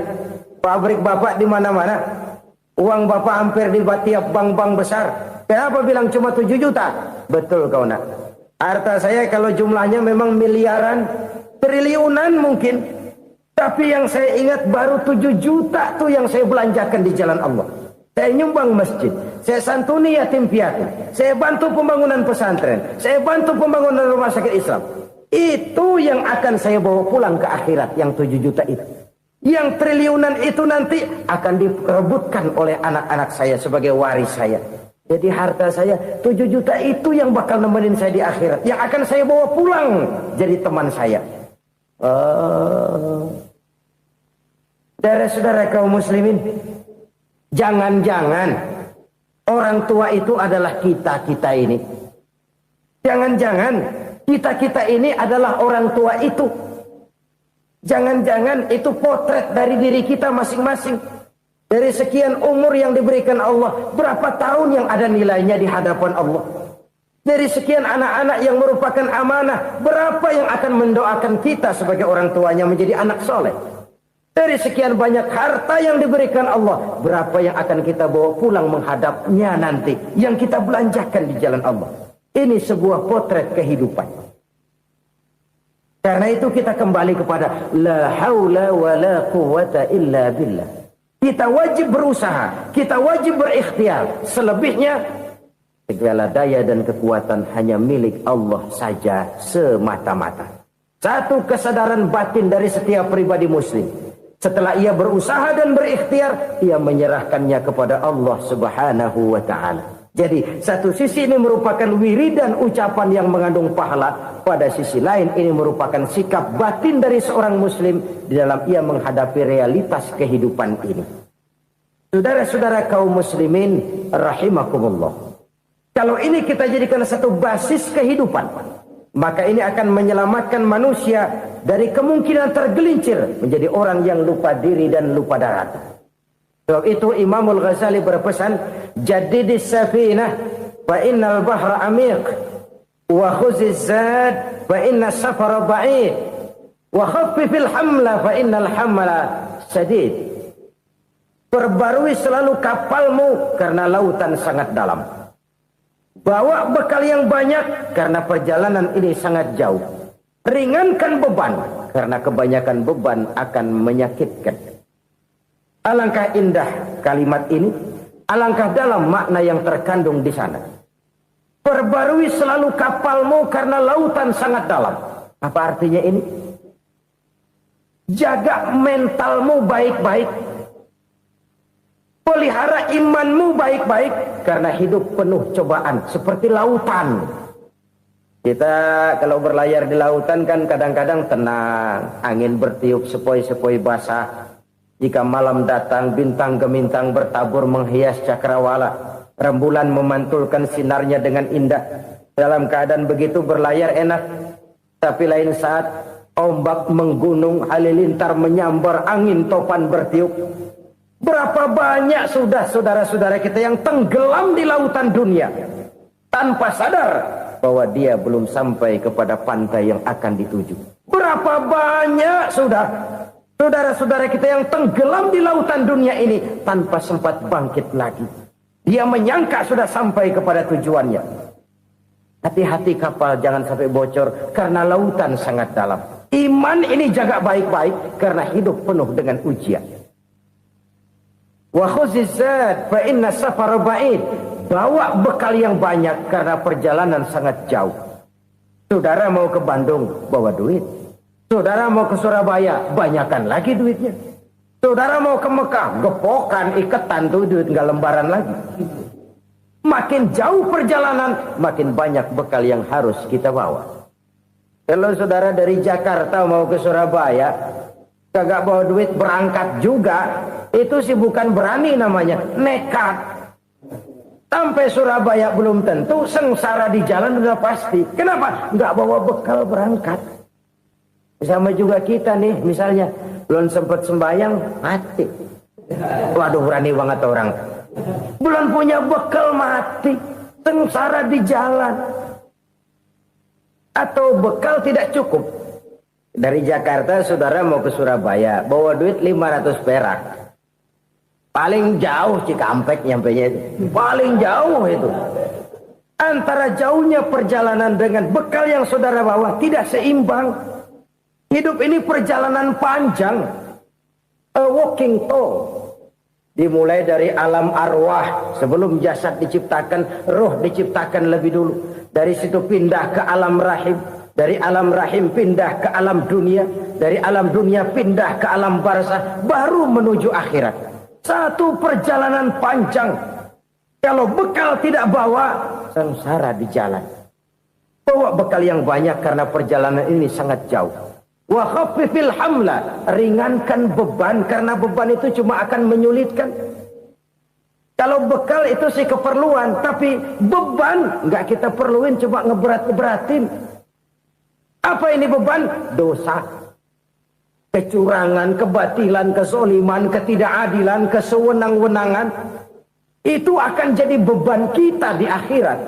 pabrik bapak di mana-mana, uang bapak hampir di tiap bank-bank besar. Kenapa bilang cuma 7 juta? Betul kau nak. Harta saya kalau jumlahnya memang miliaran, triliunan mungkin. Tapi yang saya ingat baru 7 juta tuh yang saya belanjakan di jalan Allah. Saya nyumbang masjid, saya santuni yatim piatu, saya bantu pembangunan pesantren, saya bantu pembangunan rumah sakit Islam. Itu yang akan saya bawa pulang ke akhirat, yang 7 juta itu. Yang triliunan itu nanti akan diperebutkan oleh anak-anak saya sebagai waris saya. Jadi harta saya 7 juta itu yang bakal nemenin saya di akhirat. Yang akan saya bawa pulang jadi teman saya. Saudara-saudara kaum muslimin, jangan-jangan orang tua itu adalah kita-kita ini. Jangan-jangan kita-kita ini adalah orang tua itu. Jangan-jangan itu potret dari diri kita masing-masing. Dari sekian umur yang diberikan Allah, berapa tahun yang ada nilainya di hadapan Allah? Dari sekian anak-anak yang merupakan amanah, berapa yang akan mendoakan kita sebagai orang tuanya menjadi anak soleh? Dari sekian banyak harta yang diberikan Allah, berapa yang akan kita bawa pulang menghadapnya nanti, yang kita belanjakan di jalan Allah? Ini sebuah potret kehidupan. Karena itu kita kembali kepada la haula wa la quwwata illa billah. Kita wajib berusaha, kita wajib berikhtiar. Selebihnya, segala daya dan kekuatan hanya milik Allah saja semata-mata. Satu kesadaran batin dari setiap pribadi muslim. Setelah ia berusaha dan berikhtiar, ia menyerahkannya kepada Allah Subhanahu wa ta'ala. Jadi, satu sisi ini merupakan wiridan ucapan yang mengandung pahala. Pada sisi lain, ini merupakan sikap batin dari seorang muslim di dalam ia menghadapi realitas kehidupan ini. Saudara-saudara kaum muslimin, rahimakumullah. Kalau ini kita jadikan satu basis kehidupan, maka ini akan menyelamatkan manusia dari kemungkinan tergelincir menjadi orang yang lupa diri dan lupa darat. Sebab itu Imamul Ghazali berpesan, jadidis safinah fa innal bahra amiq wa khuziz zad fa inna safara ba'id wa khaffifil hamla fa innal hamla sadid. Perbarui selalu kapalmu karena lautan sangat dalam. Bawa bekal yang banyak karena perjalanan ini sangat jauh. Ringankan beban karena kebanyakan beban akan menyakitkan. Alangkah indah kalimat ini, alangkah dalam makna yang terkandung di sana. Perbarui selalu kapalmu karena lautan sangat dalam. Apa artinya ini? Jaga mentalmu baik-baik. Pelihara imanmu baik-baik karena hidup penuh cobaan seperti lautan. Kita kalau berlayar di lautan kan kadang-kadang tenang, angin bertiup sepoi-sepoi basah. Jika malam datang bintang gemintang bertabur menghias cakrawala. Rembulan memantulkan sinarnya dengan indah. Dalam keadaan begitu berlayar enak. Tapi lain saat ombak menggunung, halilintar menyambar, angin topan bertiup. Berapa banyak sudah saudara-saudara kita yang tenggelam di lautan dunia tanpa sadar bahwa dia belum sampai kepada pantai yang akan dituju. Berapa banyak sudah saudara-saudara kita yang tenggelam di lautan dunia ini tanpa sempat bangkit lagi. Dia menyangka sudah sampai kepada tujuannya. Hati-hati kapal jangan sampai bocor karena lautan sangat dalam. Iman ini jaga baik-baik karena hidup penuh dengan ujian. Wa khuzizat fa inna safara ba'id. Bawa bekal yang banyak karena perjalanan sangat jauh. Saudara mau ke Bandung, bawa duit. Saudara mau ke Surabaya, banyakan lagi duitnya. Saudara mau ke Mekah, gepokan, iketan tuh duit nggak lembaran lagi. Makin jauh perjalanan, makin banyak bekal yang harus kita bawa. Kalau saudara dari Jakarta mau ke Surabaya, kagak bawa duit berangkat juga, itu sih bukan berani namanya, nekat. Sampai Surabaya belum tentu, sengsara di jalan udah pasti. Kenapa? Nggak bawa bekal berangkat. Sama juga kita nih, misalnya belum sempat sembahyang, mati. Waduh, berani banget orang. Belum punya bekal, mati. Sengsara di jalan. Atau bekal tidak cukup. Dari Jakarta saudara mau ke Surabaya, bawa duit 500 perak. Paling jauh Cikampek nyampenya itu. Paling jauh itu. Antara jauhnya perjalanan dengan bekal yang saudara bawa tidak seimbang. Hidup ini perjalanan panjang. A walking tour. Dimulai dari alam arwah. Sebelum jasad diciptakan, roh diciptakan lebih dulu. Dari situ pindah ke alam rahim. Dari alam rahim pindah ke alam dunia. Dari alam dunia pindah ke alam barzah. Baru menuju akhirat. Satu perjalanan panjang. Kalau bekal tidak bawa, sengsara di jalan. Bawa bekal yang banyak karena perjalanan ini sangat jauh. Wa khaffifil hamla, ringankan beban karena beban itu cuma akan menyulitkan. Kalau bekal itu sih keperluan, tapi beban nggak kita perluin, cuma ngeberat-ngeberatin. Apa ini beban? Dosa, kecurangan, kebatilan, kezoliman, ketidakadilan, kesewenang-wenangan. Itu akan jadi beban kita di akhirat.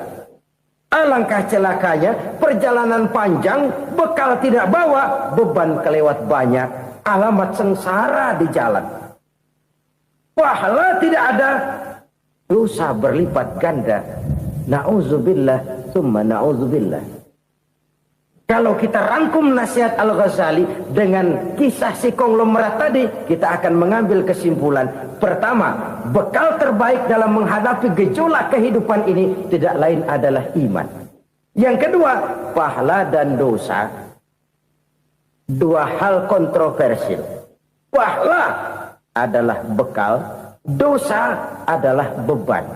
Alangkah celakanya, perjalanan panjang, bekal tidak bawa, beban kelewat banyak, alamat sengsara di jalan. Pahala tidak ada, dosa berlipat ganda. Na'udzubillah, summa na'udzubillah. Kalau kita rangkum nasihat Al-Ghazali dengan kisah si konglomerat tadi, kita akan mengambil kesimpulan. Pertama, bekal terbaik dalam menghadapi gejolak kehidupan ini tidak lain adalah iman. Yang kedua, pahala dan dosa. Dua hal kontroversial. Pahala adalah bekal, dosa adalah beban.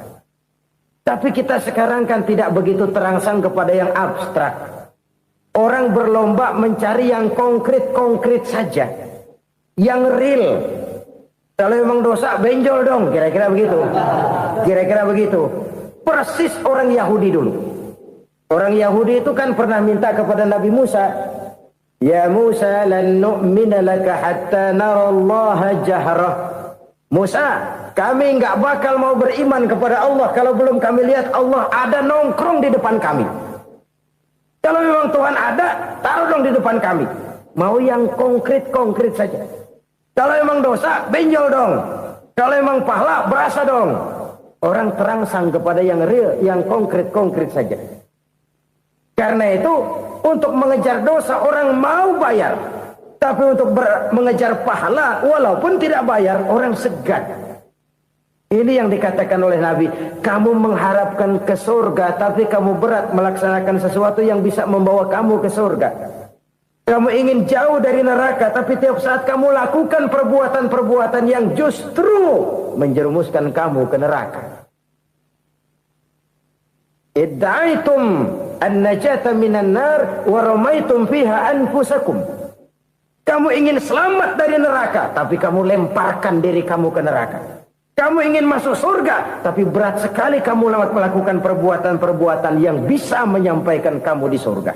Tapi kita sekarang kan tidak begitu terangsang kepada yang abstrak. Orang berlomba mencari yang konkret-konkret saja. Yang real. Kalau memang dosa, benjol dong. Kira-kira begitu. Kira-kira begitu. Persis orang Yahudi dulu. Orang Yahudi itu kan pernah minta kepada Nabi Musa. Ya Musa, lan nu'mina laka hatta narallaha jahrah. Musa, kami nggak bakal mau beriman kepada Allah kalau belum kami lihat Allah ada nongkrong di depan kami. Kalau memang Tuhan ada, taruh dong di depan kami. Mau yang konkret-konkret saja. Kalau memang dosa, benjol dong. Kalau memang pahala, berasa dong. Orang terangsang kepada yang real, yang konkret-konkret saja. Karena itu, untuk mengejar dosa, orang mau bayar. Tapi untuk mengejar pahala, walaupun tidak bayar, orang segan. Ini yang dikatakan oleh Nabi, kamu mengharapkan ke surga, tapi kamu berat melaksanakan sesuatu yang bisa membawa kamu ke surga. Kamu ingin jauh dari neraka, tapi tiap saat kamu lakukan perbuatan-perbuatan yang justru menjerumuskan kamu ke neraka. Idda'aitum an-najata minan nar wa ramaitum fiha anfusakum. Kamu ingin selamat dari neraka, tapi kamu lemparkan diri kamu ke neraka. Kamu ingin masuk surga, tapi berat sekali kamu melakukan perbuatan-perbuatan yang bisa menyampaikan kamu di surga.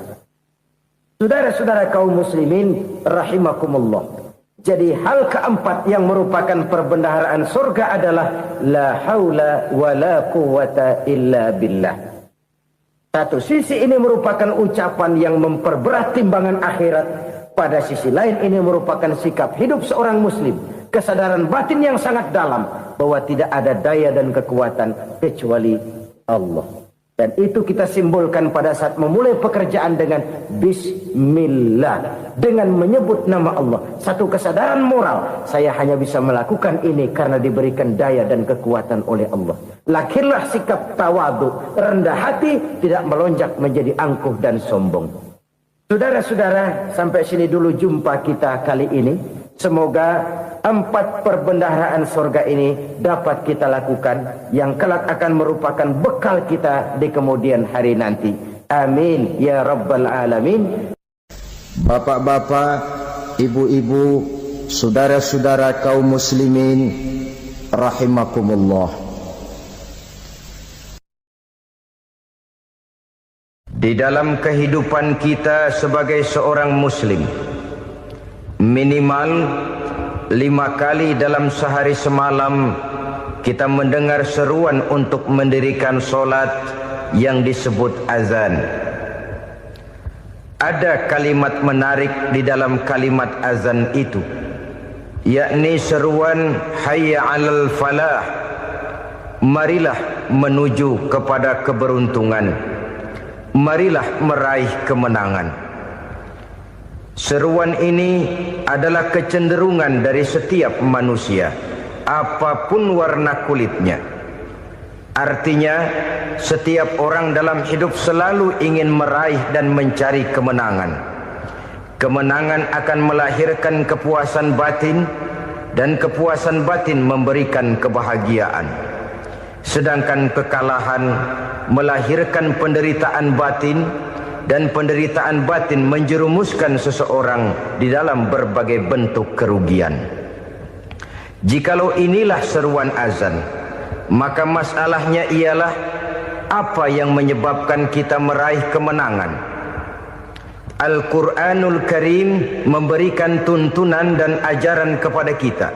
Saudara-saudara kaum muslimin rahimakumullah. Jadi hal keempat yang merupakan perbendaharaan surga adalah la haula wa la quwwata illa billah. Satu sisi ini merupakan ucapan yang memperberat timbangan akhirat. Pada sisi lain ini merupakan sikap hidup seorang muslim. Kesadaran batin yang sangat dalam bahwa tidak ada daya dan kekuatan kecuali Allah. Dan itu kita simbolkan pada saat memulai pekerjaan dengan Bismillah, dengan menyebut nama Allah. Satu kesadaran moral, saya hanya bisa melakukan ini karena diberikan daya dan kekuatan oleh Allah. Lahirlah sikap tawadu, rendah hati, tidak melonjak menjadi angkuh dan sombong. Saudara-saudara, sampai sini dulu jumpa kita kali ini. Semoga 4 perbendaharaan surga ini dapat kita lakukan, yang kelak akan merupakan bekal kita di kemudian hari nanti. Amin ya rabbal alamin. Bapak-bapak, ibu-ibu, saudara-saudara kaum muslimin rahimakumullah. Di dalam kehidupan kita sebagai seorang muslim, minimal 5 kali dalam sehari semalam kita mendengar seruan untuk mendirikan solat yang disebut azan. Ada kalimat menarik di dalam kalimat azan itu, yakni seruan hayya 'alal falah, marilah menuju kepada keberuntungan, marilah meraih kemenangan. Seruan ini adalah kecenderungan dari setiap manusia, apapun warna kulitnya. Artinya, setiap orang dalam hidup selalu ingin meraih dan mencari kemenangan. Kemenangan akan melahirkan kepuasan batin, dan kepuasan batin memberikan kebahagiaan. Sedangkan kekalahan melahirkan penderitaan batin, dan penderitaan batin menjerumuskan seseorang di dalam berbagai bentuk kerugian. Jikalau inilah seruan azan, maka masalahnya ialah apa yang menyebabkan kita meraih kemenangan. Al-Quranul Karim memberikan tuntunan dan ajaran kepada kita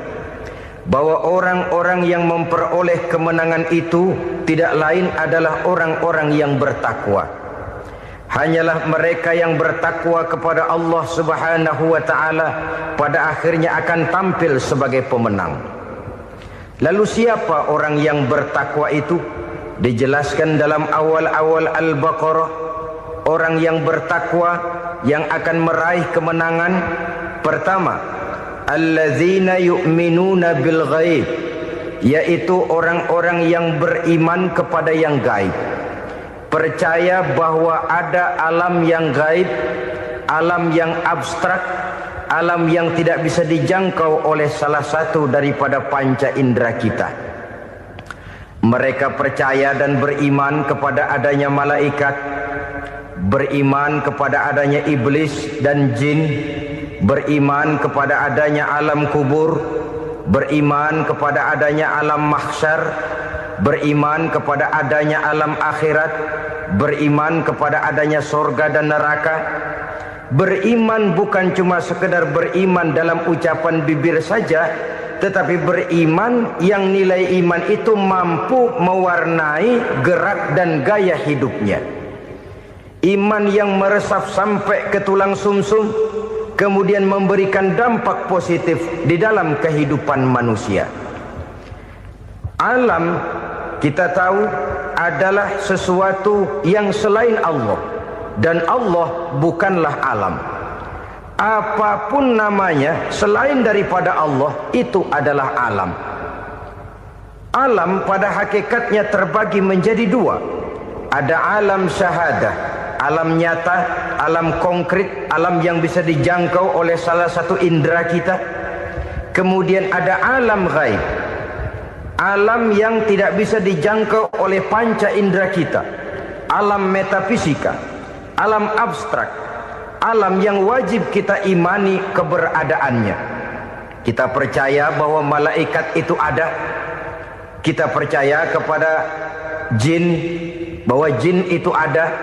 bahwa orang-orang yang memperoleh kemenangan itu tidak lain adalah orang-orang yang bertakwa. Hanyalah mereka yang bertakwa kepada Allah Subhanahu wa ta'ala pada akhirnya akan tampil sebagai pemenang. Lalu siapa orang yang bertakwa itu? Dijelaskan dalam awal-awal Al-Baqarah, orang yang bertakwa yang akan meraih kemenangan. Pertama, allazina yu'minuna bil ghaib, yaitu orang-orang yang beriman kepada yang gaib. Percaya bahwa ada alam yang gaib, alam yang abstrak, alam yang tidak bisa dijangkau oleh salah satu daripada panca indera kita. Mereka percaya dan beriman kepada adanya malaikat, beriman kepada adanya iblis dan jin, beriman kepada adanya alam kubur, beriman kepada adanya alam mahsyar, beriman kepada adanya alam akhirat, beriman kepada adanya surga dan neraka. Beriman bukan cuma sekedar beriman dalam ucapan bibir saja, tetapi beriman yang nilai iman itu mampu mewarnai gerak dan gaya hidupnya. Iman yang meresap sampai ke tulang sumsum, kemudian memberikan dampak positif di dalam kehidupan manusia. Alam, kita tahu, adalah sesuatu yang selain Allah, dan Allah bukanlah alam. Apapun namanya selain daripada Allah, itu adalah alam. Alam pada hakikatnya terbagi menjadi 2. Ada alam syahadah, alam nyata, alam konkret, alam yang bisa dijangkau oleh salah satu indera kita. Kemudian ada alam ghaib, alam yang tidak bisa dijangkau oleh panca indera kita, alam metafisika, alam abstrak, alam yang wajib kita imani keberadaannya. Kita percaya bahwa malaikat itu ada, Kita percaya kepada jin, bahwa jin itu ada.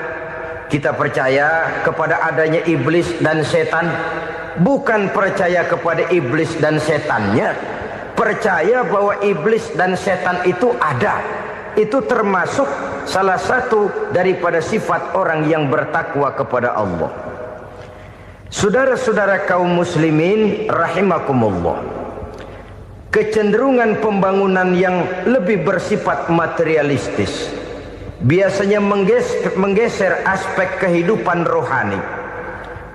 Kita percaya kepada adanya iblis dan setan. Bukan percaya kepada iblis dan setannya, percaya bahwa iblis dan setan itu ada. Itu termasuk salah satu daripada sifat orang yang bertakwa kepada Allah. Saudara-saudara kaum muslimin rahimakumullah, kecenderungan pembangunan yang lebih bersifat materialistis biasanya menggeser aspek kehidupan rohani.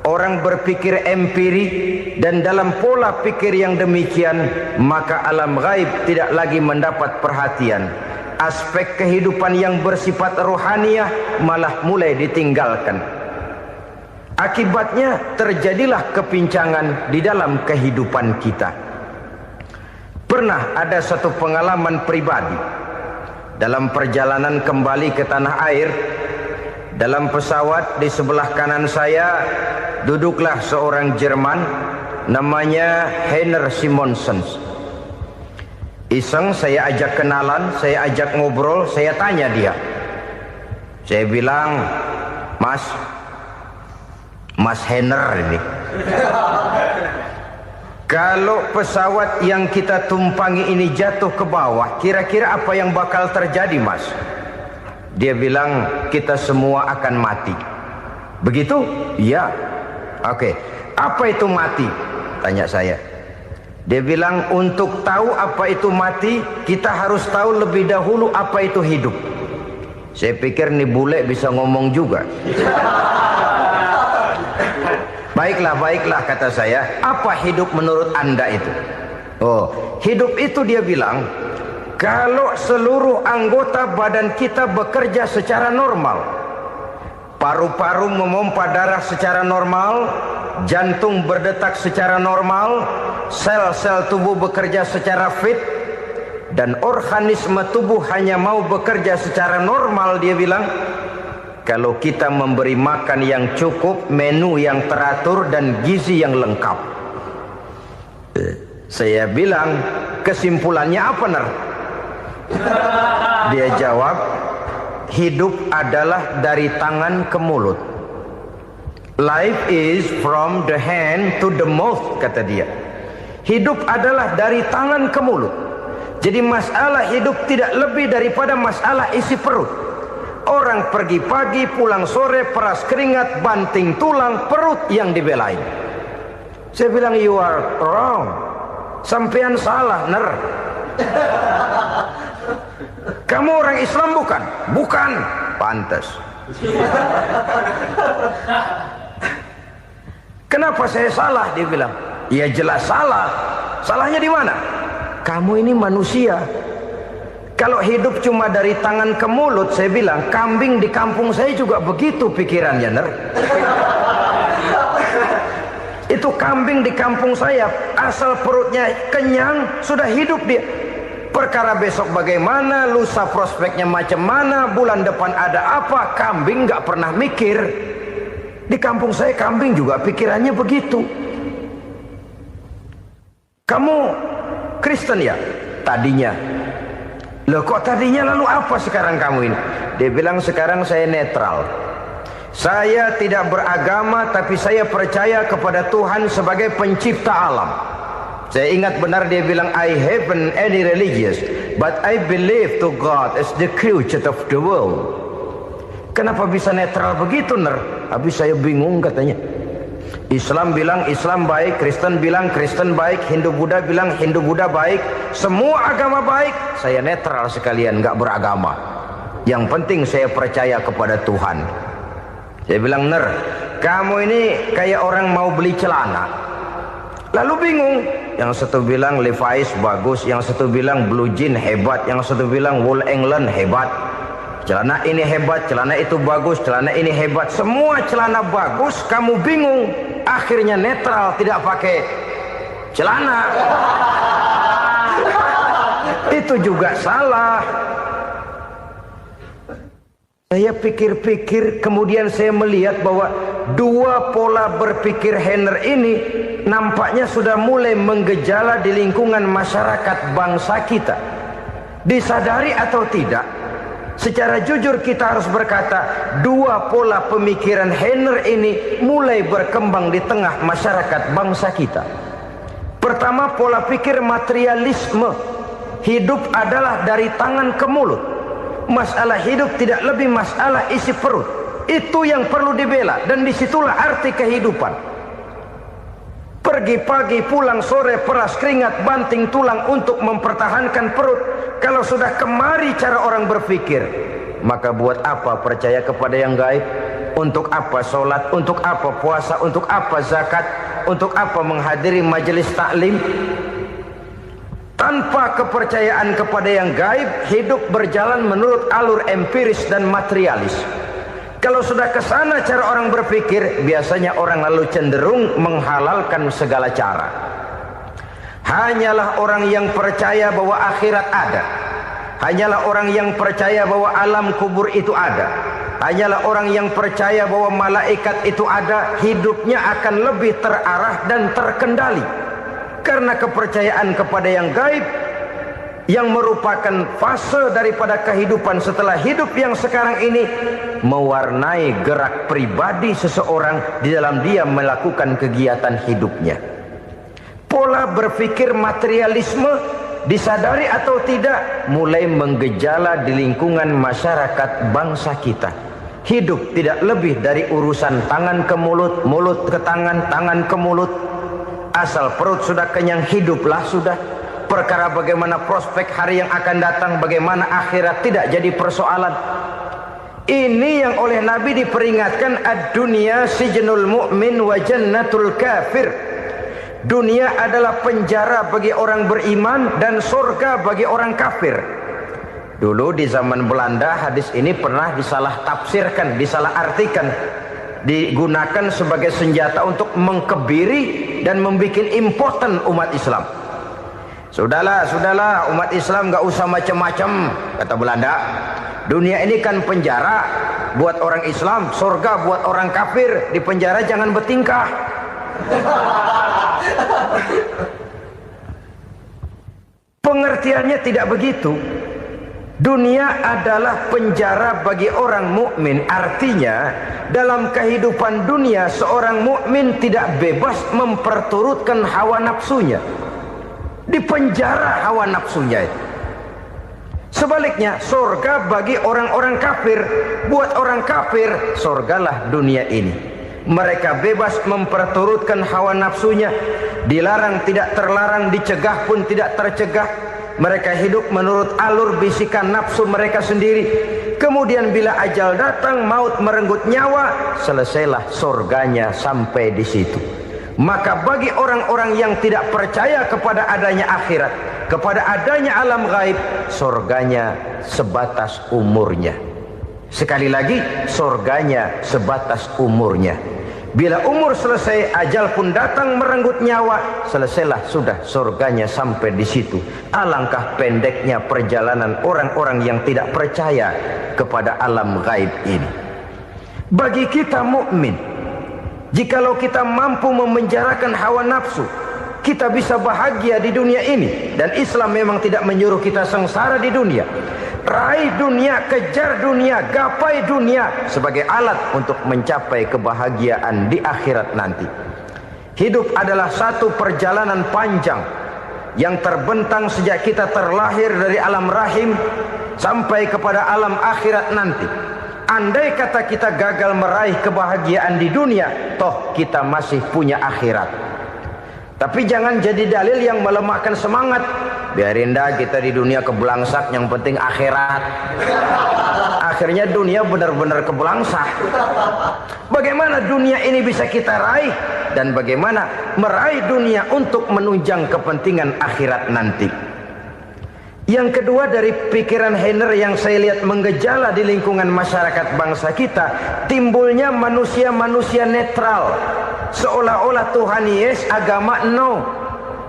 Orang berpikir empiri, dan dalam pola pikir yang demikian maka alam gaib tidak lagi mendapat perhatian. Aspek kehidupan yang bersifat rohaniah malah mulai ditinggalkan. Akibatnya terjadilah kepincangan di dalam kehidupan kita. Pernah ada satu pengalaman pribadi dalam perjalanan kembali ke tanah air. Dalam pesawat di sebelah kanan saya duduklah seorang Jerman namanya Heiner Simonsen. Iseng saya ajak kenalan, saya ajak ngobrol, saya tanya dia. Saya bilang, Mas Heiner ini, kalau pesawat yang kita tumpangi ini jatuh ke bawah, kira-kira apa yang bakal terjadi, Mas? Dia bilang, kita semua akan mati. Begitu? Iya. Oke. Apa itu mati? Tanya saya. Dia bilang, untuk tahu apa itu mati, kita harus tahu lebih dahulu apa itu hidup. Saya pikir nih bule bisa ngomong juga. Baiklah kata saya. Apa hidup menurut Anda itu? Oh, hidup itu dia bilang, kalau seluruh anggota badan kita bekerja secara normal, paru-paru memompa darah secara normal, jantung berdetak secara normal, sel-sel tubuh bekerja secara fit, dan organisme tubuh hanya mau bekerja secara normal, dia bilang, kalau kita memberi makan yang cukup, menu yang teratur, dan gizi yang lengkap. Saya bilang, kesimpulannya apa, Ner? Dia jawab, hidup adalah dari tangan ke mulut. Life is from the hand to the mouth, kata dia. Hidup adalah dari tangan ke mulut. Jadi masalah hidup tidak lebih daripada masalah isi perut. Orang pergi pagi, pulang sore, peras keringat, banting tulang, perut yang dibelain. Saya bilang, you are wrong. Sampean salah, Ner. Kamu orang Islam bukan? Bukan. Pantas. Kenapa saya salah? Dia bilang, ya jelas salah. Salahnya di mana? Kamu ini manusia. Kalau hidup cuma dari tangan ke mulut, saya bilang, kambing di kampung saya juga begitu pikirannya, Ner. Itu kambing di kampung saya, asal perutnya kenyang, sudah hidup dia. Perkara besok bagaimana, lusa prospeknya macam mana, bulan depan ada apa, kambing nggak pernah mikir. Di kampung saya kambing juga pikirannya begitu. Kamu Kristen ya? Tadinya. Loh kok tadinya, lalu apa sekarang kamu ini? Dia bilang, sekarang saya netral. Saya tidak beragama, tapi saya percaya kepada Tuhan sebagai pencipta alam. Saya ingat benar dia bilang, I haven't any religious, but I believe to God as the creator of the world. Kenapa bisa netral begitu, Ner? Habis saya bingung katanya. Islam bilang Islam baik, Kristen bilang Kristen baik, Hindu Buddha bilang Hindu Buddha baik, semua agama baik. Saya netral sekalian, nggak beragama. Yang penting saya percaya kepada Tuhan. Saya bilang, Ner, kamu ini kayak orang mau beli celana. Lalu bingung. Yang satu bilang Levi's bagus, yang satu bilang Blue Jean hebat, yang satu bilang Wool England hebat. Celana ini hebat, celana itu bagus, celana ini hebat. Semua celana bagus, kamu bingung. Akhirnya netral, tidak pakai celana. Itu juga salah. Saya pikir-pikir, kemudian saya melihat bahwa dua pola berpikir Heiner ini nampaknya sudah mulai menggejala di lingkungan masyarakat bangsa kita. Disadari atau tidak, secara jujur kita harus berkata, dua pola pemikiran Heiner ini mulai berkembang di tengah masyarakat bangsa kita. Pertama, pola pikir materialisme. Hidup adalah dari tangan ke mulut. Masalah hidup tidak lebih masalah isi perut. Itu yang perlu dibela, dan disitulah arti kehidupan. Pergi pagi, pulang sore, peras keringat, banting tulang untuk mempertahankan perut. Kalau sudah kemari cara orang berpikir, maka buat apa percaya kepada yang gaib? Untuk apa sholat? Untuk apa puasa? Untuk apa zakat? Untuk apa menghadiri majelis taklim? Tanpa kepercayaan kepada yang gaib, hidup berjalan menurut alur empiris dan materialis. Kalau sudah ke sana cara orang berpikir, biasanya orang lalu cenderung menghalalkan segala cara. Hanyalah orang yang percaya bahwa akhirat ada. Hanyalah orang yang percaya bahwa alam kubur itu ada. Hanyalah orang yang percaya bahwa malaikat itu ada, hidupnya akan lebih terarah dan terkendali. Karena kepercayaan kepada yang gaib, yang merupakan fase daripada kehidupan setelah hidup yang sekarang ini, mewarnai gerak pribadi seseorang di dalam dia melakukan kegiatan hidupnya. Pola berpikir materialisme, disadari atau tidak, mulai menggejala di lingkungan masyarakat bangsa kita. Hidup tidak lebih dari urusan tangan ke mulut, mulut ke tangan, tangan ke mulut. Asal perut sudah kenyang, hiduplah sudah. Perkara bagaimana prospek hari yang akan datang, bagaimana akhirat, tidak jadi persoalan. Ini yang oleh Nabi diperingatkan, ad-dunya sijnul mu'min wa jannatul kafir. Dunia adalah penjara bagi orang beriman dan surga bagi orang kafir. Dulu di zaman Belanda hadis ini pernah disalah tafsirkan, disalah artikan, digunakan sebagai senjata untuk mengkebiri dan membuat impoten umat Islam. Sudahlah umat Islam gak usah macam-macam, kata Belanda. Dunia ini kan penjara buat orang Islam, surga buat orang kafir. Di penjara jangan bertingkah. Pengertiannya tidak begitu. Dunia adalah penjara bagi orang mukmin. Artinya dalam kehidupan dunia seorang mukmin tidak bebas memperturutkan hawa nafsunya. Di penjara hawa nafsunya itu. Sebaliknya, surga bagi orang-orang kafir. Buat orang kafir, surgalah dunia ini. Mereka bebas memperturutkan hawa nafsunya. Dilarang tidak terlarang, dicegah pun tidak tercegah. Mereka hidup menurut alur bisikan nafsu mereka sendiri. Kemudian bila ajal datang, maut merenggut nyawa, selesailah surganya sampai di situ. Maka bagi orang-orang yang tidak percaya kepada adanya akhirat, kepada adanya alam gaib, surganya sebatas umurnya. Sekali lagi, surganya sebatas umurnya. Bila umur selesai, ajal pun datang merenggut nyawa, selesailah sudah surganya sampai di situ. Alangkah pendeknya perjalanan orang-orang yang tidak percaya kepada alam gaib ini. Bagi kita mukmin, jikalau kita mampu memenjarakan hawa nafsu, kita bisa bahagia di dunia ini. Dan Islam memang tidak menyuruh kita sengsara di dunia. Raih dunia, kejar dunia, gapai dunia sebagai alat untuk mencapai kebahagiaan di akhirat nanti. Hidup adalah satu perjalanan panjang yang terbentang sejak kita terlahir dari alam rahim sampai kepada alam akhirat nanti. Andai kata kita gagal meraih kebahagiaan di dunia, toh kita masih punya akhirat. Tapi jangan jadi dalil yang melemahkan semangat. Biarin dah kita di dunia kebelangsak, yang penting akhirat. Akhirnya dunia benar-benar kebelangsak. Bagaimana dunia ini bisa kita raih, dan bagaimana meraih dunia untuk menunjang kepentingan akhirat nanti. Yang kedua, dari pikiran Heiner yang saya lihat menggejala di lingkungan masyarakat bangsa kita, timbulnya manusia-manusia netral. Seolah-olah Tuhan yes, agama no.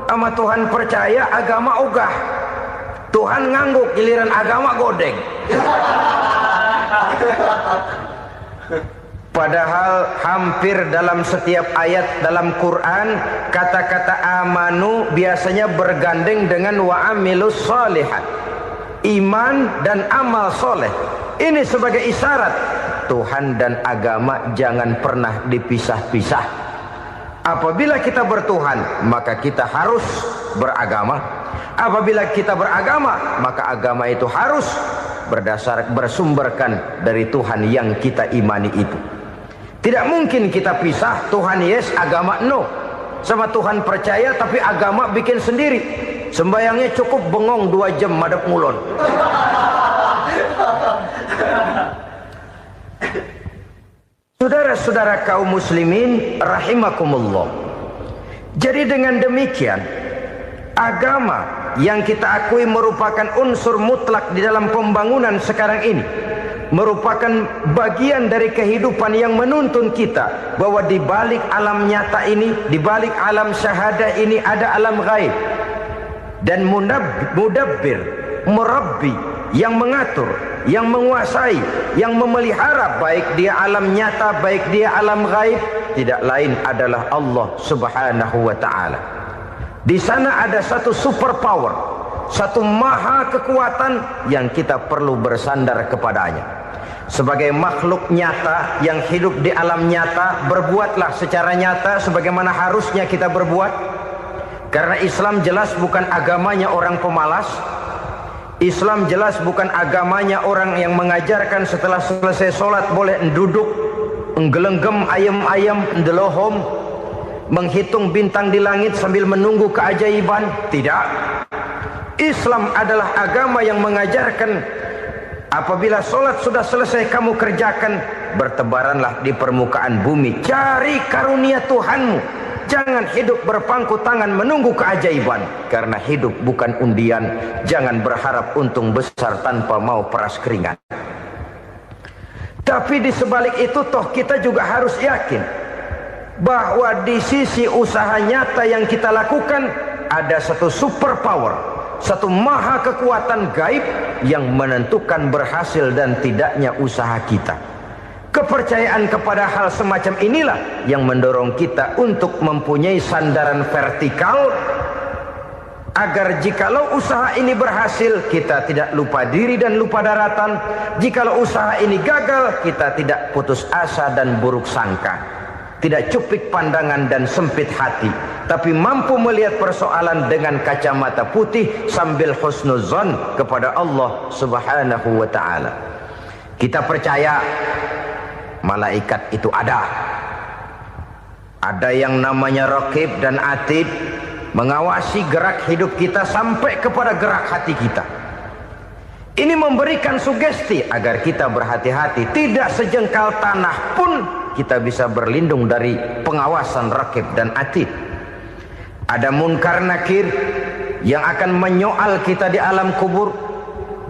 Sama Tuhan percaya, agama ogah. Tuhan ngangguk, giliran agama godeng. Padahal hampir dalam setiap ayat dalam Quran, kata-kata amanu biasanya bergandeng dengan wa amilus shalihat. iman dan amal soleh. Ini sebagai isyarat Tuhan dan agama jangan pernah dipisah-pisah. Apabila kita bertuhan, maka kita harus beragama. Apabila kita beragama, maka agama itu harus bersumberkan dari Tuhan yang kita imani itu. Tidak mungkin kita pisah, Tuhan yes, agama no. Sama Tuhan percaya tapi agama bikin sendiri. Sembayangnya cukup bengong 2 jam madep ngulon. Saudara-saudara kaum muslimin rahimakumullah. Jadi dengan demikian, agama yang kita akui merupakan unsur mutlak di dalam pembangunan sekarang ini, merupakan bagian dari kehidupan yang menuntun kita bahwa di balik alam nyata ini, di balik alam syahadah ini ada alam gaib. Dan mudabbir, murabbi, yang mengatur, yang menguasai, yang memelihara baik dia alam nyata, baik dia alam gaib, tidak lain adalah Allah Subhanahu wa ta'ala. Di sana ada satu super power, satu maha kekuatan yang kita perlu bersandar kepadanya. Sebagai makhluk nyata yang hidup di alam nyata, berbuatlah secara nyata sebagaimana harusnya kita berbuat. Karena Islam jelas bukan agamanya orang pemalas. Islam jelas bukan agamanya orang yang mengajarkan setelah selesai sholat boleh duduk, nggelenggem ayam-ayam, ndelohom, menghitung bintang di langit sambil menunggu keajaiban. Tidak. Islam adalah agama yang mengajarkan apabila sholat sudah selesai kamu kerjakan, bertebaranlah di permukaan bumi, cari karunia Tuhanmu. Jangan hidup berpangku tangan menunggu keajaiban. Karena hidup bukan undian. Jangan berharap untung besar tanpa mau peras keringat. Tapi di sebalik itu toh kita juga harus yakin bahwa di sisi usaha nyata yang kita lakukan ada satu super power, satu maha kekuatan gaib yang menentukan berhasil dan tidaknya usaha kita. Kepercayaan kepada hal semacam inilah yang mendorong kita untuk mempunyai sandaran vertikal, agar jikalau usaha ini berhasil kita tidak lupa diri dan lupa daratan. Jikalau usaha ini gagal kita tidak putus asa dan buruk sangka, tidak cupik pandangan dan sempit hati, tapi mampu melihat persoalan dengan kacamata putih sambil husnuzon kepada Allah Subhanahu wa ta'ala. Kita percaya malaikat itu ada. Ada yang namanya raqib dan atid, mengawasi gerak hidup kita sampai kepada gerak hati kita. Ini memberikan sugesti agar kita berhati-hati. Tidak sejengkal tanah pun kita bisa berlindung dari pengawasan raqib dan atid. Ada munkar nakir yang akan menyoal kita di alam kubur.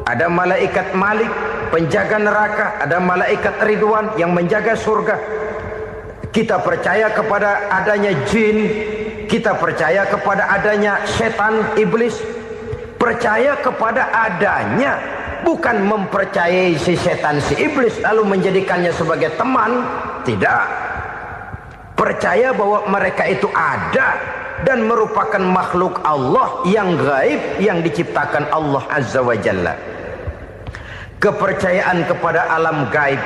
Ada malaikat Malik, penjaga neraka. Ada malaikat Ridwan yang menjaga surga. Kita percaya kepada adanya jin. Kita percaya kepada adanya setan, iblis. Percaya kepada adanya, bukan mempercayai si setan, si iblis lalu menjadikannya sebagai teman. Tidak. Percaya bahwa mereka itu ada dan merupakan makhluk Allah yang gaib yang diciptakan Allah Azza wa Jalla. Kepercayaan kepada alam gaib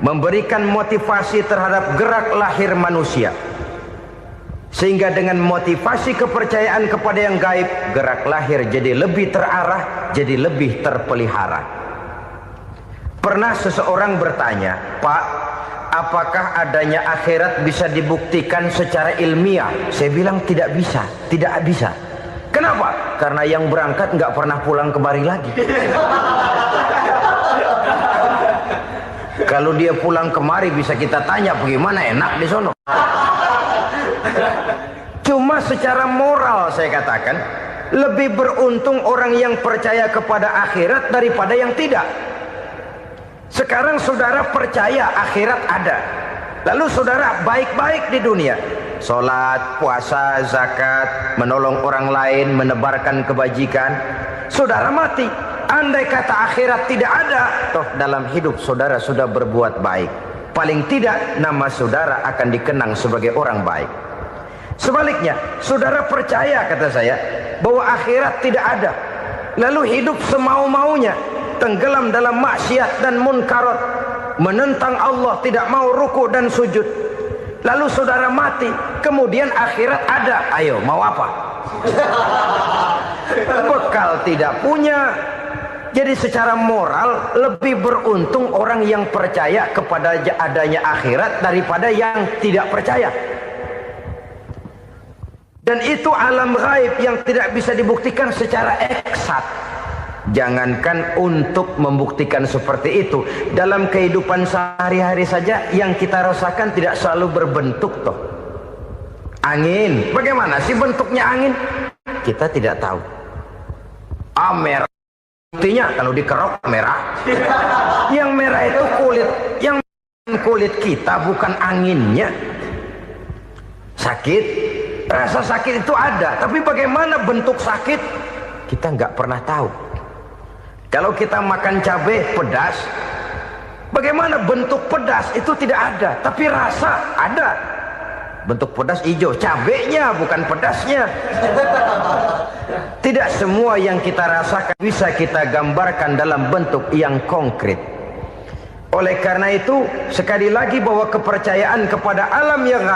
memberikan motivasi terhadap gerak lahir manusia, sehingga dengan motivasi kepercayaan kepada yang gaib, gerak lahir jadi lebih terarah, jadi lebih terpelihara. Pernah seseorang bertanya, "Pak, apakah adanya akhirat bisa dibuktikan secara ilmiah?" Saya bilang tidak bisa, tidak bisa. Kenapa? Karena yang berangkat nggak pernah pulang kemari lagi. Kalau dia pulang kemari bisa kita tanya bagaimana enak di sono. Cuma secara moral saya katakan, lebih beruntung orang yang percaya kepada akhirat daripada yang tidak. Sekarang saudara percaya akhirat ada, lalu saudara baik-baik di dunia, sholat, puasa, zakat, menolong orang lain, menebarkan kebajikan. Saudara mati, andai kata akhirat tidak ada, toh dalam hidup saudara sudah berbuat baik. Paling tidak nama saudara akan dikenang sebagai orang baik. Sebaliknya, saudara percaya, kata saya, bahwa akhirat tidak ada, lalu hidup semau-maunya, tenggelam dalam maksiat dan munkarat, menentang Allah, tidak mau ruku dan sujud. Lalu saudara mati, kemudian akhirat ada, ayo mau apa? Bekal tidak punya. Jadi secara moral lebih beruntung orang yang percaya kepada adanya akhirat daripada yang tidak percaya. Dan itu alam gaib yang tidak bisa dibuktikan secara eksat. Jangankan untuk membuktikan seperti itu, dalam kehidupan sehari-hari saja yang kita rasakan tidak selalu berbentuk toh. Angin, bagaimana sih bentuknya angin? Kita tidak tahu. Merah, buktinya kalau dikerok merah. Yang merah itu kulit, yang kulit kita bukan anginnya. Sakit, rasa sakit itu ada, tapi bagaimana bentuk sakit? Kita nggak pernah tahu. Kalau kita makan cabai pedas, bagaimana bentuk pedas itu tidak ada, tapi rasa ada. Bentuk pedas hijau, cabainya bukan pedasnya. Tidak semua yang kita rasakan bisa kita gambarkan dalam bentuk yang konkret. Oleh karena itu, sekali lagi bahwa kepercayaan kepada alam yang